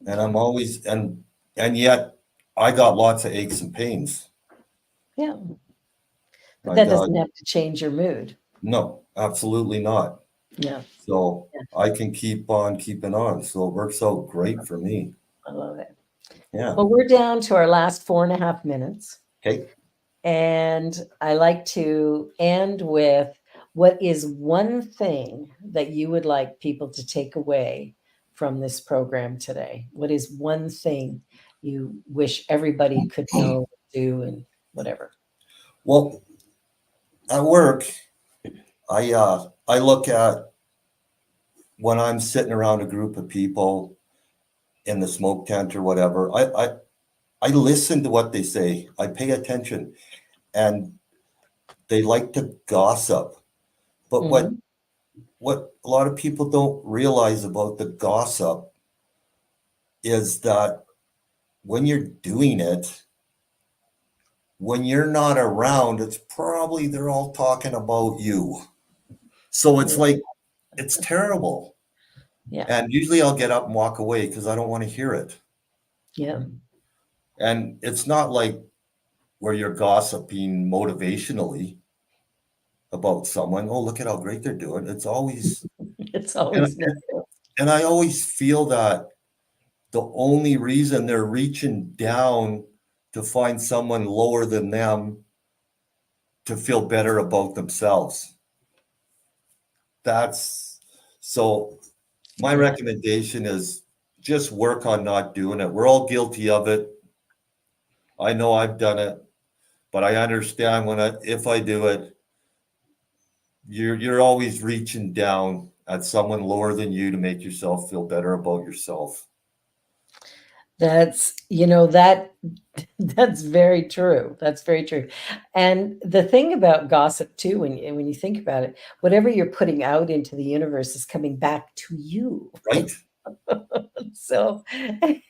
[SPEAKER 2] And I'm always and yet I got lots of aches and pains.
[SPEAKER 1] Yeah. But
[SPEAKER 2] I
[SPEAKER 1] that
[SPEAKER 2] got
[SPEAKER 1] doesn't have to change your mood.
[SPEAKER 2] no, absolutely not.
[SPEAKER 1] Yeah.
[SPEAKER 2] So
[SPEAKER 1] Yeah.
[SPEAKER 2] I can keep on keeping on. So it works out great for me.
[SPEAKER 1] I love it.
[SPEAKER 2] Yeah.
[SPEAKER 1] Well, we're down to our last 4.5 minutes.
[SPEAKER 2] Okay.
[SPEAKER 1] And I like to end with what is one thing that you would like people to take away from this program today? What is one thing you wish everybody could know, do, and whatever.
[SPEAKER 2] Well, at work, I look at when I'm sitting around a group of people in the smoke tent or whatever, I listen to what they say. I pay attention, and they like to gossip. But
[SPEAKER 1] Mhm.
[SPEAKER 2] what a lot of people don't realize about the gossip is that when you're doing it, when you're not around, it's probably they're all talking about you. So it's
[SPEAKER 1] Yeah.
[SPEAKER 2] like, it's terrible.
[SPEAKER 1] Yeah.
[SPEAKER 2] And usually I'll get up and walk away because I don't want to hear it.
[SPEAKER 1] Yeah.
[SPEAKER 2] And it's not like where you're gossiping motivationally about someone. Oh, look at how great they're doing. It's always,
[SPEAKER 1] It's
[SPEAKER 2] and,
[SPEAKER 1] always negative.
[SPEAKER 2] and I always feel that the only reason they're reaching down to find someone lower than them to feel better about themselves. That's so my
[SPEAKER 1] Yeah.
[SPEAKER 2] recommendation is just work on not doing it. We're all guilty of it. I know I've done it, but I understand if I do it, you're always reaching down at someone lower than you to make yourself feel better about yourself.
[SPEAKER 1] That's, that's very true. That's very true. And the thing about gossip too, when you think about it, whatever you're putting out into the universe is coming back to you.
[SPEAKER 2] Right?
[SPEAKER 1] So
[SPEAKER 2] Right?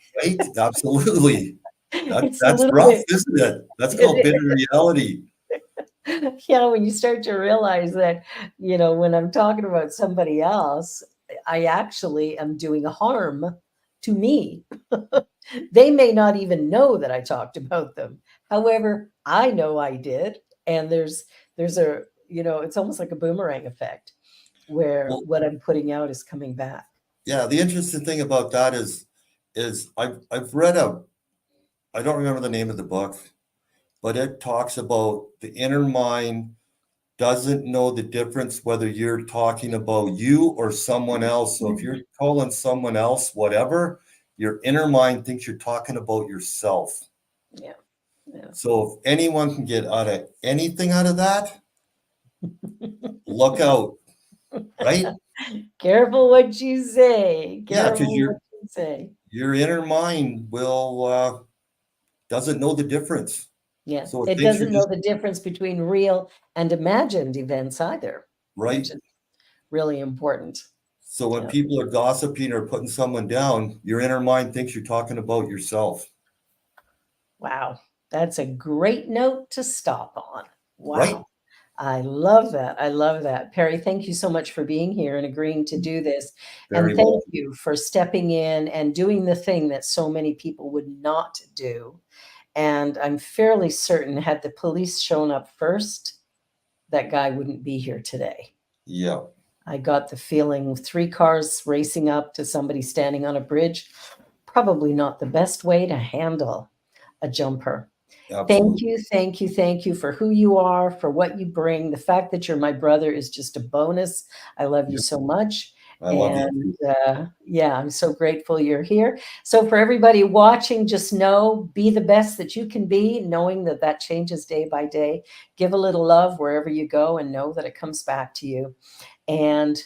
[SPEAKER 2] Absolutely.
[SPEAKER 1] it's a
[SPEAKER 2] That's
[SPEAKER 1] little
[SPEAKER 2] rough,
[SPEAKER 1] bit,
[SPEAKER 2] isn't it? That's called
[SPEAKER 1] it
[SPEAKER 2] bitter reality.
[SPEAKER 1] yeah, when you start to realize that, when I'm talking about somebody else, I actually am doing harm to me. They may not even know that I talked about them. However, I know I did. And there's it's almost like a boomerang effect where
[SPEAKER 2] Well,
[SPEAKER 1] what I'm putting out is coming back.
[SPEAKER 2] yeah, the interesting thing about that is I've read I don't remember the name of the book, but it talks about the inner mind doesn't know the difference whether you're talking about you or someone else. So if you're calling someone else whatever, your inner mind thinks you're talking about yourself.
[SPEAKER 1] Yeah. Yeah.
[SPEAKER 2] So if anyone can get anything out of that, look out, right?
[SPEAKER 1] Careful what you say.
[SPEAKER 2] Yeah, because
[SPEAKER 1] Careful what you say.
[SPEAKER 2] your inner mind will doesn't know the difference.
[SPEAKER 1] Yeah.
[SPEAKER 2] So it
[SPEAKER 1] It
[SPEAKER 2] thinks you're
[SPEAKER 1] doesn't know
[SPEAKER 2] just
[SPEAKER 1] the difference between real and imagined events either,
[SPEAKER 2] right.
[SPEAKER 1] which is really important.
[SPEAKER 2] So when
[SPEAKER 1] Yeah.
[SPEAKER 2] people are gossiping or putting someone down, your inner mind thinks you're talking about yourself,
[SPEAKER 1] Wow. That's a great note to stop on.
[SPEAKER 2] right?
[SPEAKER 1] Wow. I love that. I love that. Perry, thank you so much for being here and agreeing to do this. And
[SPEAKER 2] Very
[SPEAKER 1] thank
[SPEAKER 2] well.
[SPEAKER 1] you for stepping in and doing the thing that so many people would not do. And I'm fairly certain had the police shown up first, that guy wouldn't be here today.
[SPEAKER 2] Yeah,
[SPEAKER 1] I got the feeling 3 cars racing up to somebody standing on a bridge, probably not the best way to handle a jumper. Thank
[SPEAKER 2] absolutely.
[SPEAKER 1] you, thank you, thank you for who you are, for what you bring. The fact that you're my brother is just a bonus. I love you
[SPEAKER 2] Yep.
[SPEAKER 1] so much.
[SPEAKER 2] I love you
[SPEAKER 1] And
[SPEAKER 2] too.
[SPEAKER 1] yeah, I'm so grateful you're here. So for everybody watching, just know, be the best that you can be, knowing that that changes day by day. Give a little love wherever you go and know that it comes back to you. And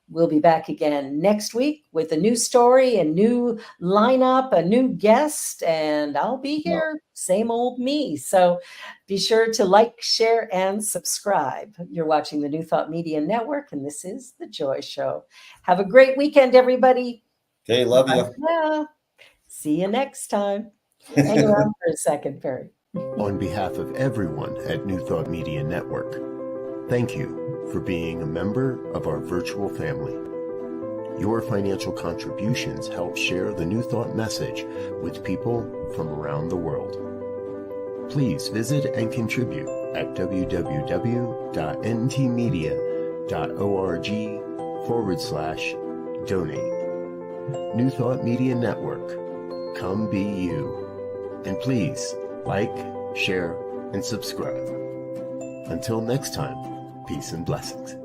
[SPEAKER 1] we'll be back again next week with a new story, a new lineup, a new guest, and I'll be
[SPEAKER 2] Yeah.
[SPEAKER 1] here, same old me. So be sure to like, share, and subscribe. You're watching the New Thought Media Network, and this is The Joy Show. Have a great weekend, everybody.
[SPEAKER 2] Okay, love
[SPEAKER 1] Bye
[SPEAKER 2] you.
[SPEAKER 1] for now. See you next time. Hang around for a second, Perry.
[SPEAKER 3] On behalf of everyone at New Thought Media Network, thank you for being a member of our virtual family. Your financial contributions help share the New Thought message with people from around the world. Please visit and contribute at www.ntmedia.org/donate. New Thought Media Network. Come be you. And please like, share, and subscribe. Until next time, peace and blessings.